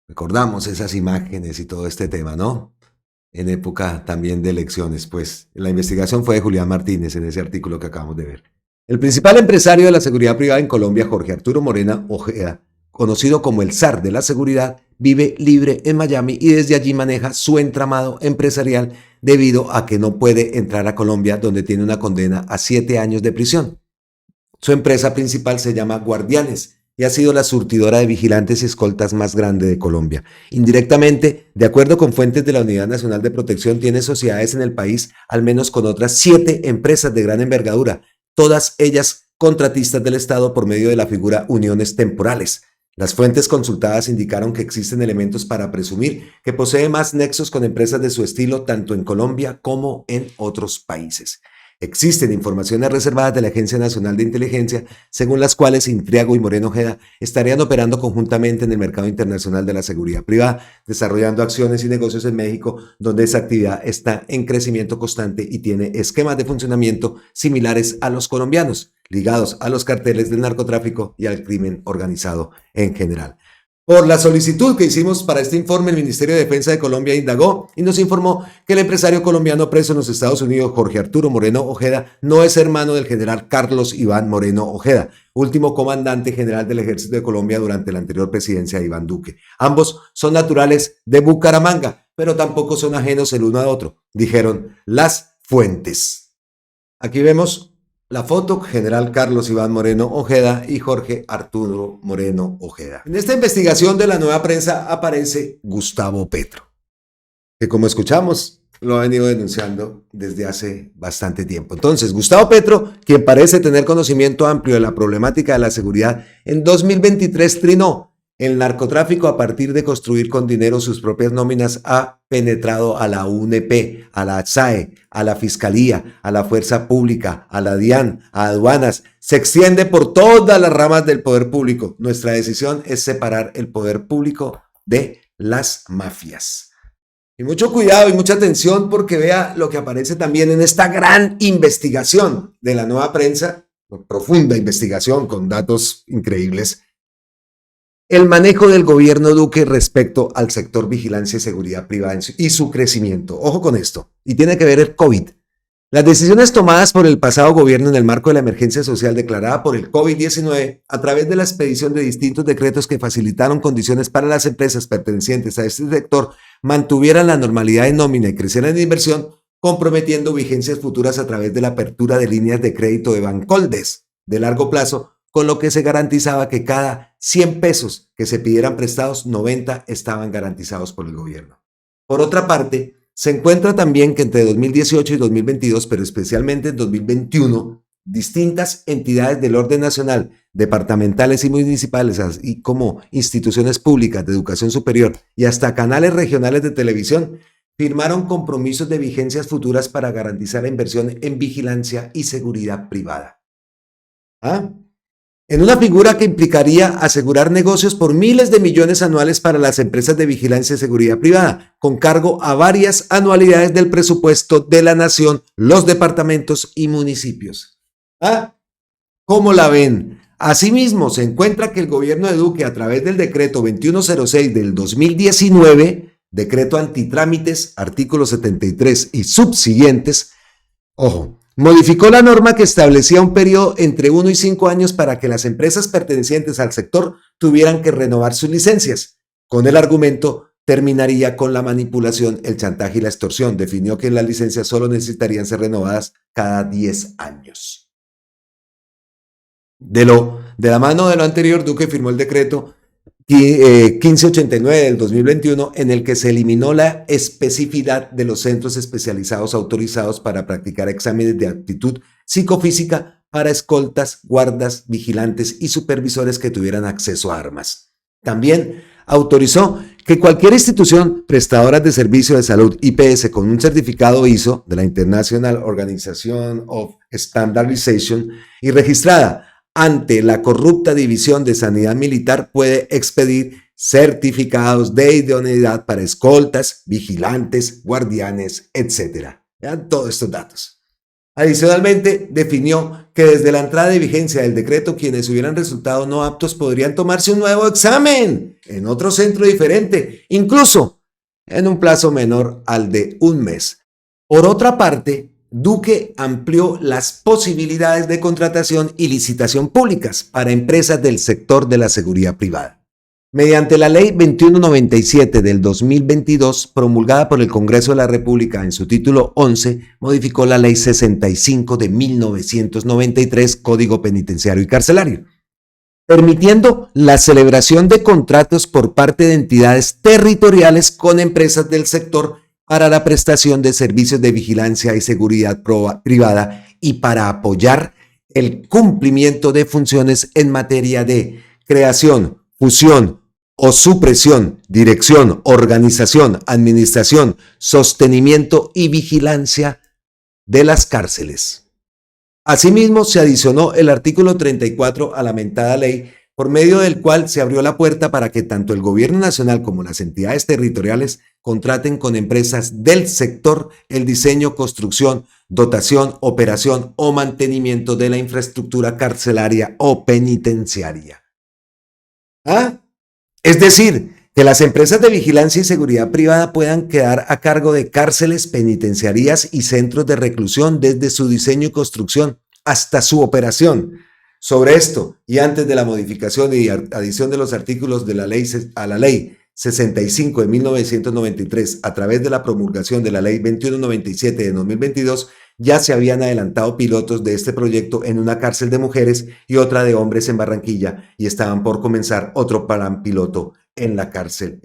Recordamos esas imágenes y todo este tema, ¿no? En época también de elecciones, pues la investigación fue de Julián Martínez en ese artículo que acabamos de ver. El principal empresario de la seguridad privada en Colombia, Jorge Arturo Moreno Ojeda, conocido como el zar de la seguridad, vive libre en Miami y desde allí maneja su entramado empresarial debido a que no puede entrar a Colombia, donde tiene una condena a 7 años de prisión. Su empresa principal se llama Guardianes y ha sido la surtidora de vigilantes y escoltas más grande de Colombia. Indirectamente, de acuerdo con fuentes de la Unidad Nacional de Protección, tiene sociedades en el país, al menos con otras 7 empresas de gran envergadura, todas ellas contratistas del Estado por medio de la figura uniones temporales. Las fuentes consultadas indicaron que existen elementos para presumir que posee más nexos con empresas de su estilo tanto en Colombia como en otros países. Existen informaciones reservadas de la Agencia Nacional de Inteligencia, según las cuales Intriago y Moreno Ojeda estarían operando conjuntamente en el mercado internacional de la seguridad privada, desarrollando acciones y negocios en México, donde esa actividad está en crecimiento constante y tiene esquemas de funcionamiento similares a los colombianos, ligados a los carteles del narcotráfico y al crimen organizado en general. Por la solicitud que hicimos para este informe, el Ministerio de Defensa de Colombia indagó y nos informó que el empresario colombiano preso en los Estados Unidos, Jorge Arturo Moreno Ojeda, no es hermano del general Carlos Iván Moreno Ojeda, último comandante general del Ejército de Colombia durante la anterior presidencia de Iván Duque. Ambos son naturales de Bucaramanga, pero tampoco son ajenos el uno a otro, dijeron las fuentes. Aquí vemos la foto, general Carlos Iván Moreno Ojeda y Jorge Arturo Moreno Ojeda. En esta investigación de la Nueva Prensa aparece Gustavo Petro, que como escuchamos lo ha venido denunciando desde hace bastante tiempo. Entonces, Gustavo Petro, quien parece tener conocimiento amplio de la problemática de la seguridad, en 2023 trinó: el narcotráfico, a partir de construir con dinero sus propias nóminas, ha penetrado a la UNP, a la SAE, a la Fiscalía, a la Fuerza Pública, a la DIAN, a aduanas. Se extiende por todas las ramas del poder público. Nuestra decisión es separar el poder público de las mafias. Y mucho cuidado y mucha atención, porque vea lo que aparece también en esta gran investigación de la Nueva Prensa, profunda investigación con datos increíbles. El manejo del gobierno Duque respecto al sector vigilancia y seguridad privada y su crecimiento. Ojo con esto, y tiene que ver el COVID. Las decisiones tomadas por el pasado gobierno en el marco de la emergencia social declarada por el COVID-19 a través de la expedición de distintos decretos que facilitaron condiciones para las empresas pertenecientes a este sector mantuvieran la normalidad de nómina y crecieran en inversión, comprometiendo vigencias futuras a través de la apertura de líneas de crédito de Bancoldes de largo plazo, con lo que se garantizaba que cada 100 pesos que se pidieran prestados, 90 estaban garantizados por el gobierno. Por otra parte, se encuentra también que entre 2018 y 2022, pero especialmente en 2021, distintas entidades del orden nacional, departamentales y municipales, así como instituciones públicas de educación superior y hasta canales regionales de televisión, firmaron compromisos de vigencias futuras para garantizar la inversión en vigilancia y seguridad privada. En una figura que implicaría asegurar negocios por miles de millones anuales para las empresas de vigilancia y seguridad privada, con cargo a varias anualidades del presupuesto de la nación, los departamentos y municipios. ¿Cómo la ven? Asimismo, se encuentra que el gobierno de Duque, a través del decreto 2106 del 2019, decreto antitrámites, artículo 73 y subsiguientes, modificó la norma que establecía un periodo entre 1 y 5 años para que las empresas pertenecientes al sector tuvieran que renovar sus licencias. Con el argumento, terminaría con la manipulación, el chantaje y la extorsión. Definió que las licencias solo necesitarían ser renovadas cada 10 años. De la mano de lo anterior, Duque firmó el decreto 1589 del 2021, en el que se eliminó la especificidad de los centros especializados autorizados para practicar exámenes de aptitud psicofísica para escoltas, guardas, vigilantes y supervisores que tuvieran acceso a armas. También autorizó que cualquier institución prestadora de servicio de salud IPS con un certificado ISO de la International Organization of Standardization y registrada ante la corrupta División de Sanidad Militar puede expedir certificados de idoneidad para escoltas, vigilantes, guardianes, etc. Vean todos estos datos. Adicionalmente, definió que desde la entrada de vigencia del decreto, quienes hubieran resultado no aptos podrían tomarse un nuevo examen en otro centro diferente, incluso en un plazo menor al de un mes. Por otra parte, Duque amplió las posibilidades de contratación y licitación públicas para empresas del sector de la seguridad privada. Mediante la Ley 2197 del 2022, promulgada por el Congreso de la República en su título 11, modificó la Ley 65 de 1993, Código Penitenciario y Carcelario, permitiendo la celebración de contratos por parte de entidades territoriales con empresas del sector para la prestación de servicios de vigilancia y seguridad privada y para apoyar el cumplimiento de funciones en materia de creación, fusión o supresión, dirección, organización, administración, sostenimiento y vigilancia de las cárceles. Asimismo, se adicionó el artículo 34 a la mentada ley, por medio del cual se abrió la puerta para que tanto el gobierno nacional como las entidades territoriales contraten con empresas del sector el diseño, construcción, dotación, operación o mantenimiento de la infraestructura carcelaria o penitenciaria. Es decir, que las empresas de vigilancia y seguridad privada puedan quedar a cargo de cárceles, penitenciarías y centros de reclusión desde su diseño y construcción hasta su operación. Sobre esto, y antes de la modificación y adición de los artículos de la ley a la Ley 65 de 1993 a través de la promulgación de la Ley 2197 de 2022, ya se habían adelantado pilotos de este proyecto en una cárcel de mujeres y otra de hombres en Barranquilla, y estaban por comenzar otro plan piloto en una cárcel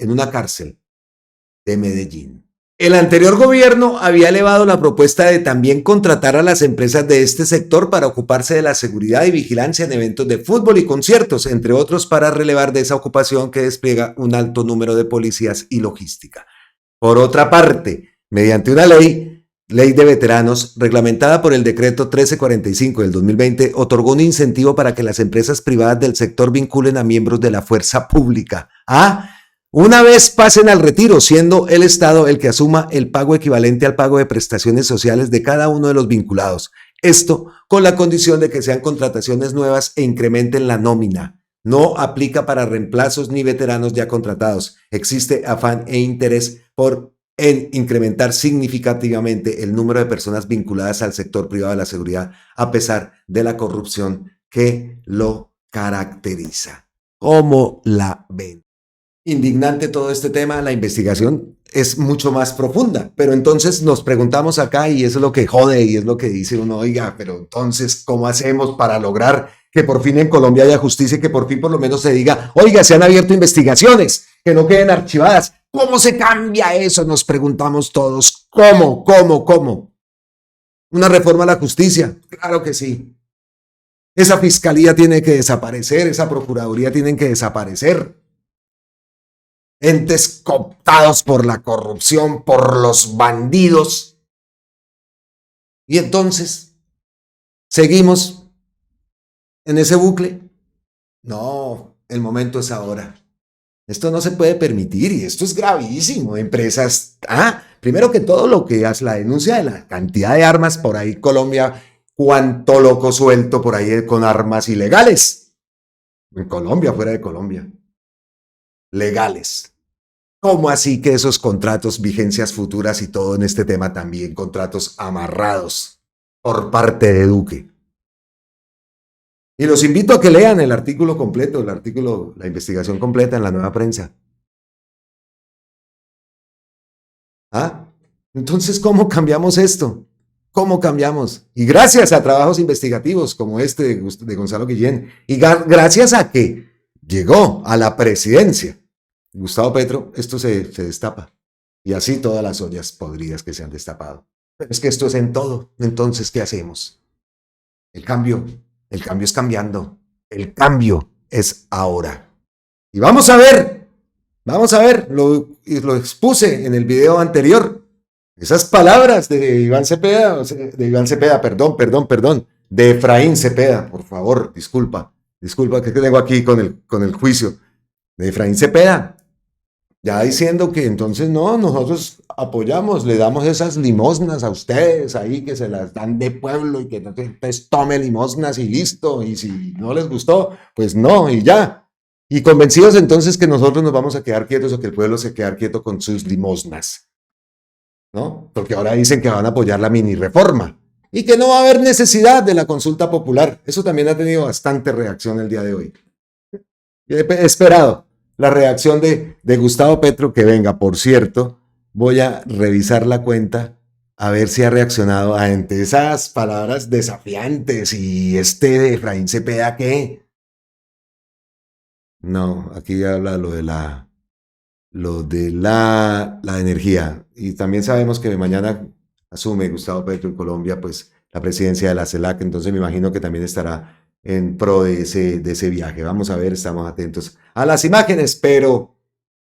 de Medellín. El anterior gobierno había elevado la propuesta de también contratar a las empresas de este sector para ocuparse de la seguridad y vigilancia en eventos de fútbol y conciertos, entre otros, para relevar de esa ocupación que despliega un alto número de policías y logística. Por otra parte, mediante una ley de veteranos, reglamentada por el decreto 1345 del 2020, otorgó un incentivo para que las empresas privadas del sector vinculen a miembros de la fuerza pública. Una vez pasen al retiro, siendo el Estado el que asuma el pago equivalente al pago de prestaciones sociales de cada uno de los vinculados. Esto con la condición de que sean contrataciones nuevas e incrementen la nómina. No aplica para reemplazos ni veteranos ya contratados. Existe afán e interés en incrementar significativamente el número de personas vinculadas al sector privado de la seguridad, a pesar de la corrupción que lo caracteriza. ¿Cómo la ven? Indignante todo este tema, la investigación es mucho más profunda, pero entonces nos preguntamos acá, y eso es lo que jode y es lo que dice uno, oiga, pero entonces, ¿cómo hacemos para lograr que por fin en Colombia haya justicia y que por fin por lo menos se diga, oiga, se han abierto investigaciones, que no queden archivadas? ¿Cómo se cambia eso? Nos preguntamos todos. ¿Cómo? ¿Una reforma a la justicia? Claro que sí. Esa fiscalía tiene que desaparecer, esa procuraduría tienen que desaparecer. Entes cooptados por la corrupción, por los bandidos. Y entonces, ¿seguimos en ese bucle? No, el momento es ahora. Esto no se puede permitir y esto es gravísimo. Empresas, primero que todo lo que hace la denuncia de la cantidad de armas por ahí, Colombia, cuánto loco suelto por ahí con armas ilegales. En Colombia, fuera de Colombia. Legales. ¿Cómo así que esos contratos, vigencias futuras y todo en este tema también, contratos amarrados por parte de Duque? Y los invito a que lean el artículo completo, la investigación completa en La Nueva Prensa. Entonces, ¿cómo cambiamos esto? ¿Cómo cambiamos? Y gracias a trabajos investigativos como este de Gonzalo Guillén, y gracias a que llegó a la presidencia Gustavo Petro, esto se destapa. Y así todas las ollas podridas que se han destapado. Pero es que esto es en todo. Entonces, ¿qué hacemos? El cambio es cambiando. El cambio es ahora. Y vamos a ver Vamos a ver, lo expuse en el video anterior. Esas palabras de Iván Cepeda, de Efraín Cepeda, por favor, disculpa que tengo aquí con el juicio, de Efraín Cepeda, ya diciendo que entonces no, nosotros apoyamos, le damos esas limosnas a ustedes ahí que se las dan de pueblo y que entonces tome limosnas y listo, y si no les gustó, pues no, y ya. Y convencidos entonces que nosotros nos vamos a quedar quietos o que el pueblo se quede quieto con sus limosnas, ¿no? Porque ahora dicen que van a apoyar la mini reforma y que no va a haber necesidad de la consulta popular. Eso también ha tenido bastante reacción el día de hoy. He esperado la reacción de Gustavo Petro, que venga, por cierto, voy a revisar la cuenta a ver si ha reaccionado ante esas palabras desafiantes y de Efraín Cepeda, ¿qué? No, aquí habla lo de la energía. Y también sabemos que mañana asume Gustavo Petro en Colombia, pues la presidencia de la CELAC, entonces me imagino que también estará en pro de ese viaje. Vamos a ver, estamos atentos a las imágenes, pero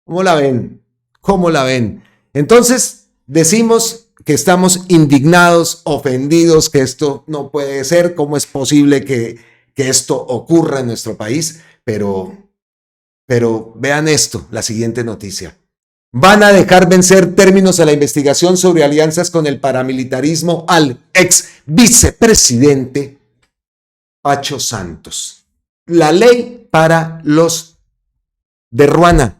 ¿cómo la ven? ¿Cómo la ven? Entonces decimos que estamos indignados, ofendidos, que esto no puede ser, cómo es posible que esto ocurra en nuestro país, pero vean esto, la siguiente noticia. Van a dejar vencer términos a la investigación sobre alianzas con el paramilitarismo al ex vicepresidente Pacho Santos. La ley para los de Ruana.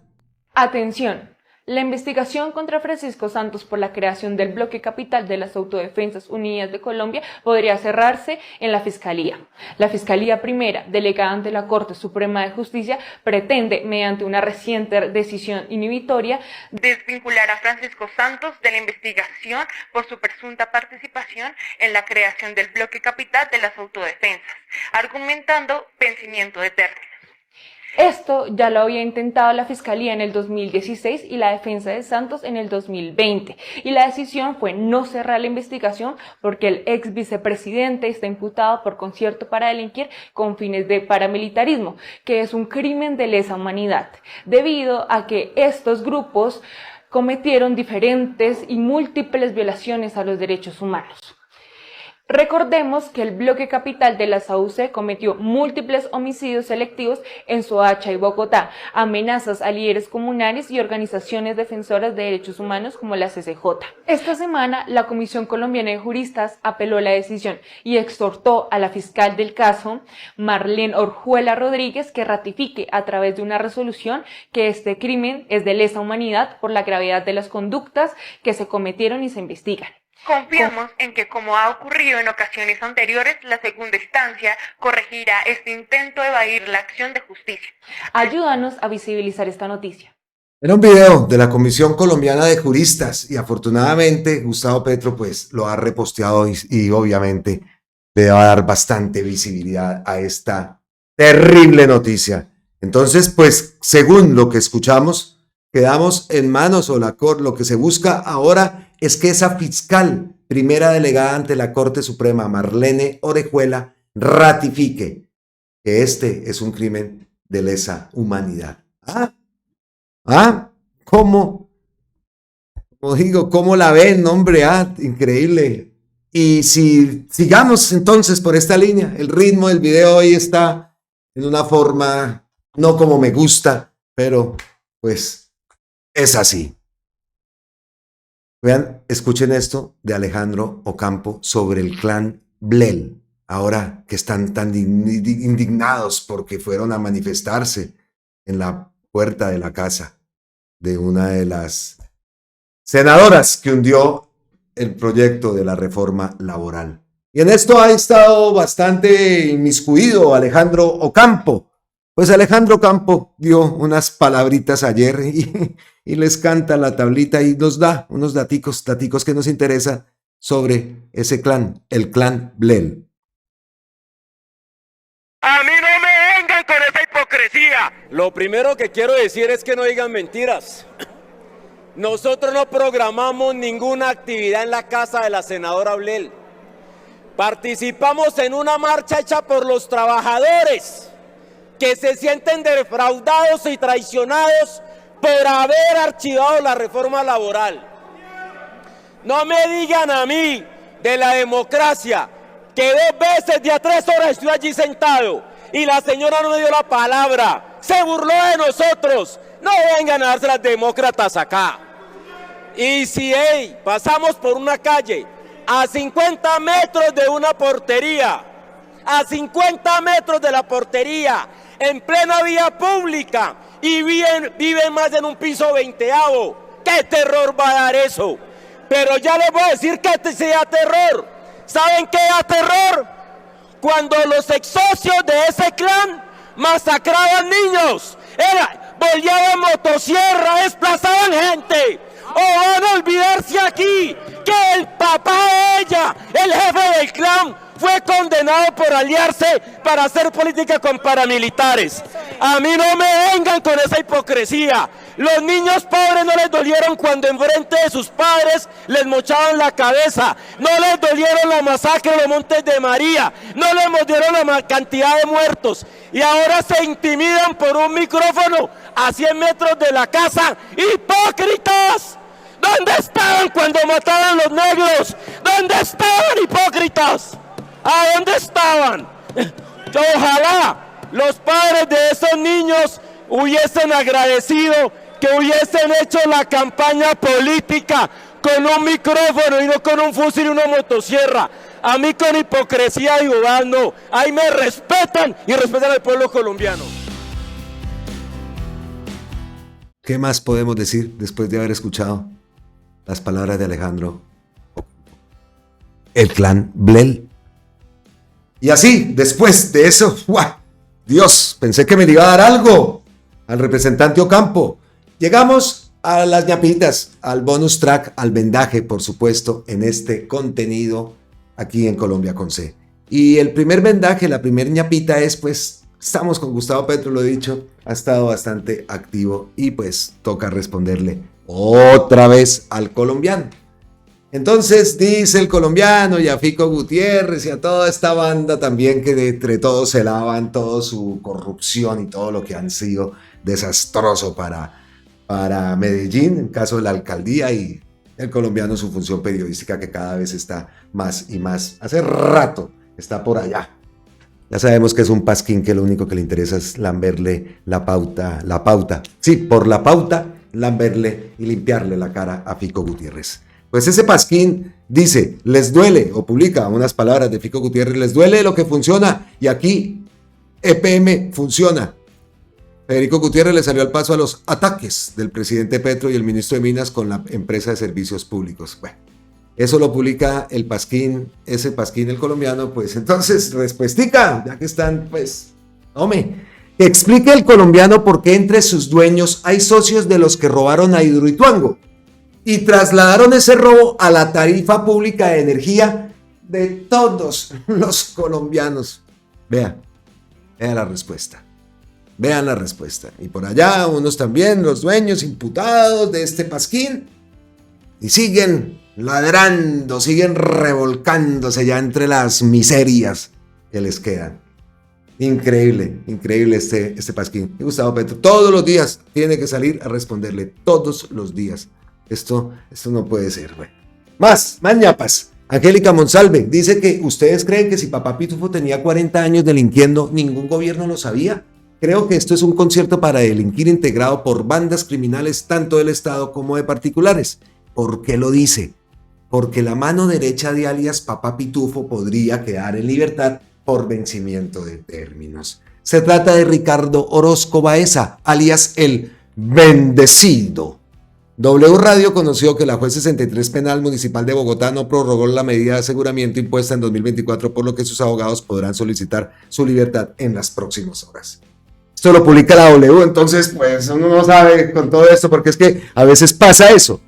Atención. La investigación contra Francisco Santos por la creación del bloque capital de las Autodefensas Unidas de Colombia podría cerrarse en la Fiscalía. La Fiscalía Primera, delegada ante la Corte Suprema de Justicia, pretende, mediante una reciente decisión inhibitoria, desvincular a Francisco Santos de la investigación por su presunta participación en la creación del bloque capital de las Autodefensas, argumentando vencimiento de términos. Esto ya lo había intentado la Fiscalía en el 2016 y la defensa de Santos en el 2020, y la decisión fue no cerrar la investigación porque el ex vicepresidente está imputado por concierto para delinquir con fines de paramilitarismo, que es un crimen de lesa humanidad, debido a que estos grupos cometieron diferentes y múltiples violaciones a los derechos humanos. Recordemos que el bloque capital de la SAUCE cometió múltiples homicidios selectivos en Soacha y Bogotá, amenazas a líderes comunales y organizaciones defensoras de derechos humanos como la CCJ. Esta semana, la Comisión Colombiana de Juristas apeló la decisión y exhortó a la fiscal del caso, Marlene Orjuela Rodríguez, que ratifique a través de una resolución que este crimen es de lesa humanidad por la gravedad de las conductas que se cometieron y se investigan. Confiamos en que, como ha ocurrido en ocasiones anteriores, la segunda instancia corregirá este intento de evadir la acción de justicia. Ayúdanos a visibilizar esta noticia. Era un video de la Comisión Colombiana de Juristas y afortunadamente Gustavo Petro pues lo ha reposteado y obviamente le va a dar bastante visibilidad a esta terrible noticia. Entonces pues según lo que escuchamos quedamos en manos o lo que se busca ahora es que esa fiscal primera delegada ante la Corte Suprema, Marlene Orejuela, ratifique que este es un crimen de lesa humanidad. ¿Cómo? Como digo, ¿cómo la ven, hombre? Increíble. Y si sigamos entonces por esta línea, el ritmo del video hoy está en una forma no como me gusta, pero pues es así. Vean, escuchen esto de Alejandro Ocampo sobre el clan Blel, ahora que están tan indignados porque fueron a manifestarse en la puerta de la casa de una de las senadoras que hundió el proyecto de la reforma laboral. Y en esto ha estado bastante inmiscuido Alejandro Ocampo. Pues Alejandro Ocampo dio unas palabritas ayer y les canta la tablita y nos da unos daticos que nos interesa sobre ese clan, el clan Blel. A mí no me vengan con esa hipocresía. Lo primero que quiero decir es que no digan mentiras. Nosotros no programamos ninguna actividad en la casa de la senadora Blel. Participamos en una marcha hecha por los trabajadores que se sienten defraudados y traicionados por haber archivado la reforma laboral. No me digan a mí de la democracia que 2 veces de a 3 horas estoy allí sentado y la señora no me dio la palabra, se burló de nosotros. No vengan a darse las demócratas acá. Y si pasamos por una calle a 50 metros de una portería, a 50 metros de la portería, en plena vía pública, y viven más en un piso 20avo, ¿qué terror va a dar eso? Pero ya les voy a decir que este sea terror. ¿Saben qué da terror? Cuando los ex socios de ese clan masacraban niños, boleaban motosierra, desplazaban gente. ¿O van a olvidarse aquí que el papá de ella, el jefe del clan, fue condenado por aliarse para hacer política con paramilitares? A mí no me vengan con esa hipocresía. Los niños pobres no les dolieron cuando enfrente de sus padres les mochaban la cabeza. No les dolieron la masacre en los Montes de María. No les dolieron la cantidad de muertos. Y ahora se intimidan por un micrófono a 100 metros de la casa. ¡Hipócritas! ¿Dónde estaban cuando mataban a los negros? ¿Dónde estaban, hipócritas? ¿A dónde estaban? Ojalá los padres de esos niños hubiesen agradecido que hubiesen hecho la campaña política con un micrófono y no con un fusil y una motosierra. A mí con hipocresía digo, no, ahí me respetan y respetan al pueblo colombiano. ¿Qué más podemos decir después de haber escuchado las palabras de Alejandro? El clan Blel. Y así, después de eso, ¡guau! Dios, pensé que me le iba a dar algo al representante Ocampo. Llegamos a las ñapitas, al bonus track, al vendaje, por supuesto, en este contenido aquí en Colombia con C. Y el primer vendaje, la primera ñapita es, pues, estamos con Gustavo Petro, lo he dicho, ha estado bastante activo y pues toca responderle otra vez al colombiano. Entonces dice el colombiano y a Fico Gutiérrez y a toda esta banda también que entre todos se lavan toda su corrupción y todo lo que han sido desastroso para Medellín, en caso de la alcaldía, y el colombiano su función periodística que cada vez está más y más, hace rato está por allá. Ya sabemos que es un pasquín que lo único que le interesa es lamberle la pauta, sí, por la pauta, lamberle y limpiarle la cara a Fico Gutiérrez. Pues ese pasquín dice, les duele, o publica unas palabras de Fico Gutiérrez, les duele lo que funciona, y aquí EPM funciona. Federico Gutiérrez le salió al paso a los ataques del presidente Petro y el ministro de Minas con la empresa de servicios públicos. Bueno, eso lo publica el pasquín, ese pasquín el colombiano, pues entonces, respuestica, ya que están, pues, hombre, explique el colombiano por qué entre sus dueños hay socios de los que robaron a Hidroituango y trasladaron ese robo a la tarifa pública de energía de todos los colombianos. Vean la respuesta. Vean la respuesta. Y por allá unos también, los dueños imputados de este pasquín, y siguen ladrando, siguen revolcándose ya entre las miserias que les quedan. Increíble, increíble este pasquín. Y Gustavo Petro todos los días tiene que salir a responderle, todos los días. Esto no puede ser, güey. Más ñapas. Angélica Monsalve dice que ustedes creen que si Papá Pitufo tenía 40 años delinquiendo, ningún gobierno lo sabía. Creo que esto es un concierto para delinquir integrado por bandas criminales tanto del Estado como de particulares. ¿Por qué lo dice? Porque la mano derecha de alias Papá Pitufo podría quedar en libertad por vencimiento de términos. Se trata de Ricardo Orozco Baeza, alias el Bendecido. W Radio conoció que la juez 63 Penal Municipal de Bogotá no prorrogó la medida de aseguramiento impuesta en 2024, por lo que sus abogados podrán solicitar su libertad en las próximas horas. Esto lo publica la W, entonces pues uno no sabe con todo esto, porque es que a veces pasa eso.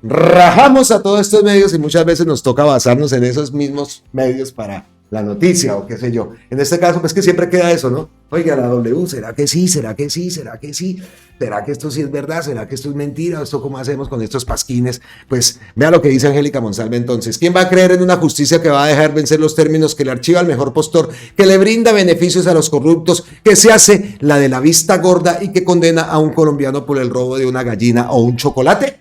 Rajamos a todos estos medios y muchas veces nos toca basarnos en esos mismos medios para la noticia o qué sé yo. En este caso, pues que siempre queda eso, ¿no? Oiga, la W, ¿será que sí? ¿Será que sí? ¿Será que sí? ¿Será que esto sí es verdad? ¿Será que esto es mentira? ¿Esto cómo hacemos con estos pasquines? Pues vea lo que dice Angélica Monsalve entonces. ¿Quién va a creer en una justicia que va a dejar vencer los términos, que le archiva al mejor postor, que le brinda beneficios a los corruptos, que se hace la de la vista gorda y que condena a un colombiano por el robo de una gallina o un chocolate?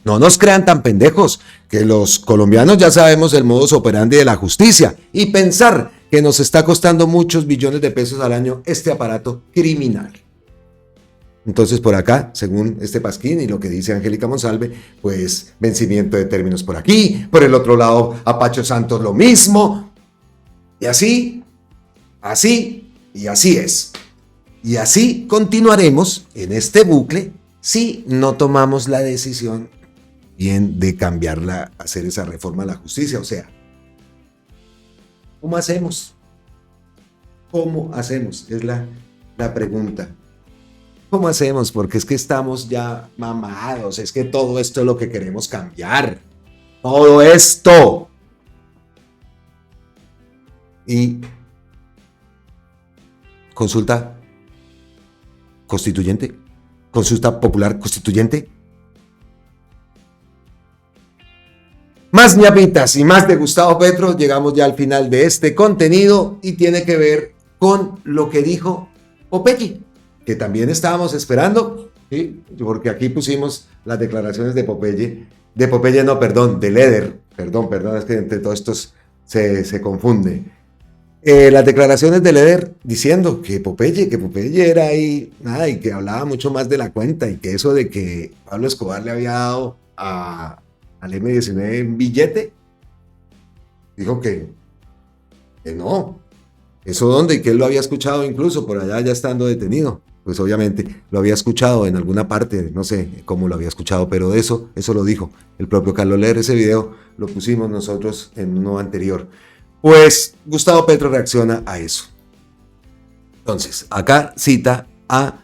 No nos crean tan pendejos, que los colombianos ya sabemos el modus operandi de la justicia y pensar que nos está costando muchos billones de pesos al año este aparato criminal. Entonces por acá, según este pasquín y lo que dice Angélica Monsalve, pues vencimiento de términos por aquí, por el otro lado a Pacho Santos lo mismo, y así y así es. Y así continuaremos en este bucle si no tomamos la decisión bien de cambiarla, hacer esa reforma a la justicia. O sea, ¿cómo hacemos? ¿Cómo hacemos? Es la pregunta. ¿Cómo hacemos? Porque es que estamos ya mamados, es que todo esto es lo que queremos cambiar. Todo esto. Y consulta constituyente, consulta popular constituyente. Más ñapitas y más de Gustavo Petro. Llegamos ya al final de este contenido y tiene que ver con lo que dijo Popeye, que también estábamos esperando, ¿sí? Porque aquí pusimos las declaraciones de Popeye, de Leder, perdón, es que entre todos estos se confunde. Las declaraciones de Leder diciendo que Popeye era ahí, nada, y que hablaba mucho más de la cuenta, y que eso de que Pablo Escobar le había dado al M19 en billete, dijo que no, eso dónde, y que él lo había escuchado incluso por allá ya estando detenido. Pues obviamente lo había escuchado en alguna parte, no sé cómo lo había escuchado, pero eso lo dijo el propio Carlos Leder. Ese video lo pusimos nosotros en uno anterior. Pues Gustavo Petro reacciona a eso. Entonces, acá cita a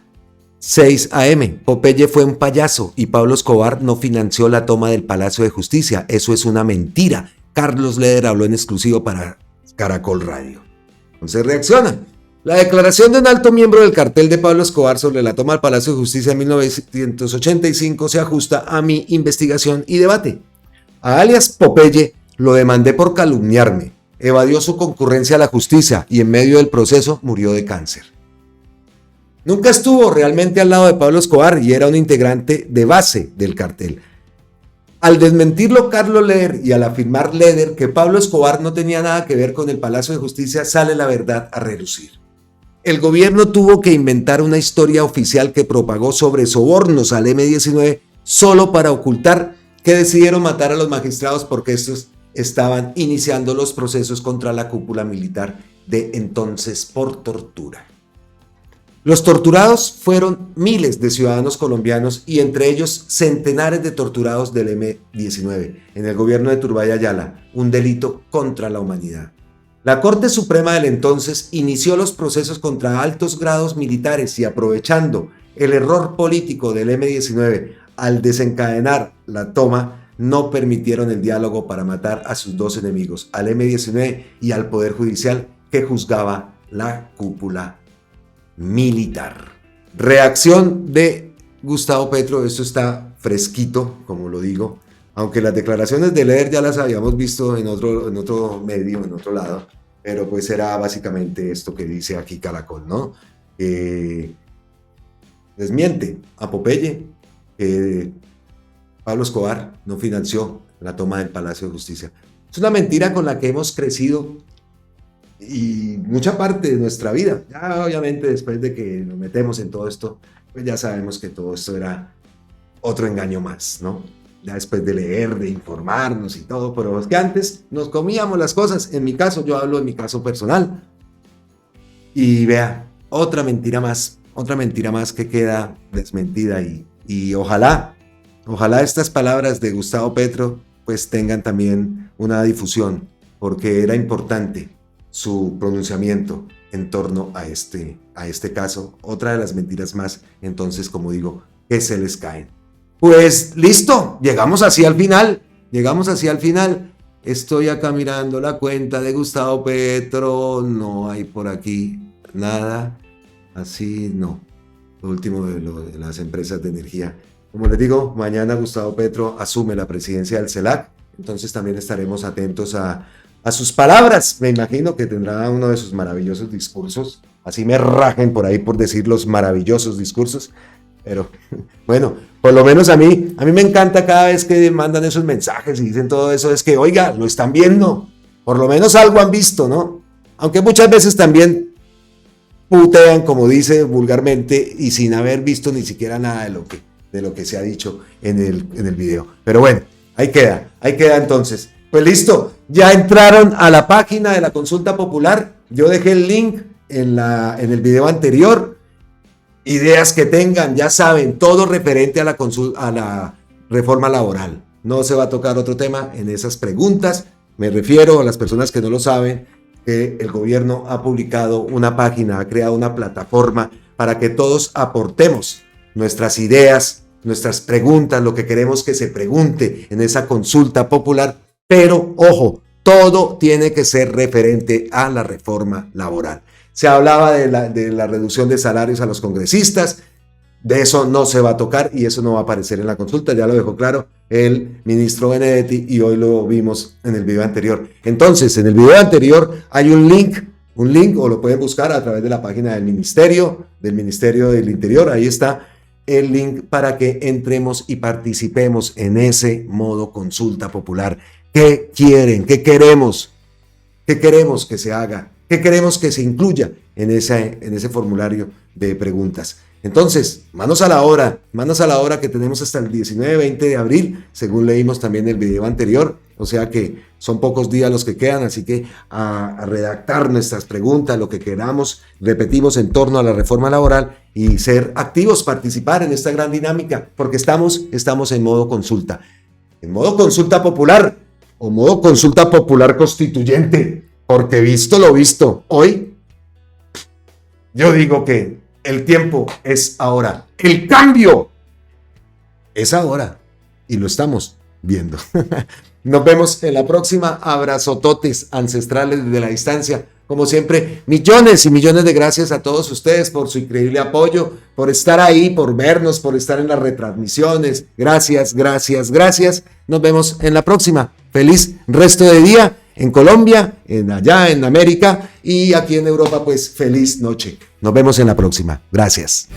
6 AM. Popeye fue un payaso y Pablo Escobar no financió la toma del Palacio de Justicia. Eso es una mentira. Carlos Leder habló en exclusivo para Caracol Radio. Entonces reacciona. La declaración de un alto miembro del cartel de Pablo Escobar sobre la toma del Palacio de Justicia en 1985 se ajusta a mi investigación y debate. A alias Popeye lo demandé por calumniarme, evadió su concurrencia a la justicia y en medio del proceso murió de cáncer. Nunca estuvo realmente al lado de Pablo Escobar y era un integrante de base del cartel. Al desmentirlo Carlos Leder y al afirmar Leder que Pablo Escobar no tenía nada que ver con el Palacio de Justicia, sale la verdad a relucir. El gobierno tuvo que inventar una historia oficial que propagó sobre sobornos al M19 solo para ocultar que decidieron matar a los magistrados porque estos estaban iniciando los procesos contra la cúpula militar de entonces por tortura. Los torturados fueron miles de ciudadanos colombianos y entre ellos centenares de torturados del M19 en el gobierno de Turbay Ayala, un delito contra la humanidad. La Corte Suprema del entonces inició los procesos contra altos grados militares y aprovechando el error político del M19 al desencadenar la toma, no permitieron el diálogo para matar a sus dos enemigos, al M19 y al Poder Judicial que juzgaba la cúpula militar. Reacción de Gustavo Petro, esto está fresquito, como lo digo, aunque las declaraciones de Leder ya las habíamos visto en otro medio, en otro lado, pero pues era básicamente esto que dice aquí Caracol, ¿no? Desmiente a Popeye que Pablo Escobar no financió la toma del Palacio de Justicia. Es una mentira con la que hemos crecido y mucha parte de nuestra vida. Ya obviamente después de que nos metemos en todo esto, pues ya sabemos que todo esto era otro engaño más, ¿no? Ya después de leer, de informarnos y todo, pero es que antes nos comíamos las cosas. En mi caso, yo hablo de mi caso personal. Y vea, otra mentira más que queda desmentida y ojalá estas palabras de Gustavo Petro pues tengan también una difusión, porque era importante su pronunciamiento en torno a este caso. Otra de las mentiras más, entonces, como digo, que se les caen. Pues listo, llegamos así al final. Estoy acá mirando la cuenta de Gustavo Petro, no hay por aquí nada, así no. Lo último de las empresas de energía. Como les digo, mañana Gustavo Petro asume la presidencia del CELAC, entonces también estaremos atentos a sus palabras. Me imagino que tendrá uno de sus maravillosos discursos, así me rajen por ahí por decir los maravillosos discursos, pero bueno, por lo menos a mí me encanta cada vez que mandan esos mensajes y dicen todo eso, es que, oiga, lo están viendo, por lo menos algo han visto, ¿no? Aunque muchas veces también putean, como dice vulgarmente, y sin haber visto ni siquiera nada de lo que se ha dicho en el video. Pero bueno, ahí queda entonces. Pues listo, ya entraron a la página de la consulta popular. Yo dejé el link en el video anterior. Ideas que tengan, ya saben, todo referente a la reforma laboral. No se va a tocar otro tema en esas preguntas. Me refiero a las personas que no lo saben, que el gobierno ha publicado una página, ha creado una plataforma para que todos aportemos nuestras ideas, nuestras preguntas, lo que queremos que se pregunte en esa consulta popular. Pero, ojo, todo tiene que ser referente a la reforma laboral. Se hablaba de la reducción de salarios a los congresistas, de eso no se va a tocar y eso no va a aparecer en la consulta, ya lo dejó claro el ministro Benedetti y hoy lo vimos en el video anterior. Entonces, en el video anterior hay un link o lo pueden buscar a través de la página del Ministerio del Interior, ahí está el link para que entremos y participemos en ese modo consulta popular. ¿Qué quieren? ¿Qué queremos? ¿Qué queremos que se haga? ¿Qué queremos que se incluya en ese formulario de preguntas? Entonces, manos a la obra que tenemos hasta el 19-20 de abril, según leímos también en el video anterior, o sea que son pocos días los que quedan, así que a redactar nuestras preguntas, lo que queramos, repetimos, en torno a la reforma laboral y ser activos, participar en esta gran dinámica, porque estamos en modo consulta popular o modo consulta popular constituyente. Porque visto lo visto, hoy yo digo que el tiempo es ahora. El cambio es ahora. Y lo estamos viendo. Nos vemos en la próxima. Abrazototes ancestrales desde la distancia. Como siempre, millones y millones de gracias a todos ustedes por su increíble apoyo, por estar ahí, por vernos, por estar en las retransmisiones. Gracias. Nos vemos en la próxima. Feliz resto de día. En Colombia, allá en América y aquí en Europa, pues feliz noche. Nos vemos en la próxima. Gracias.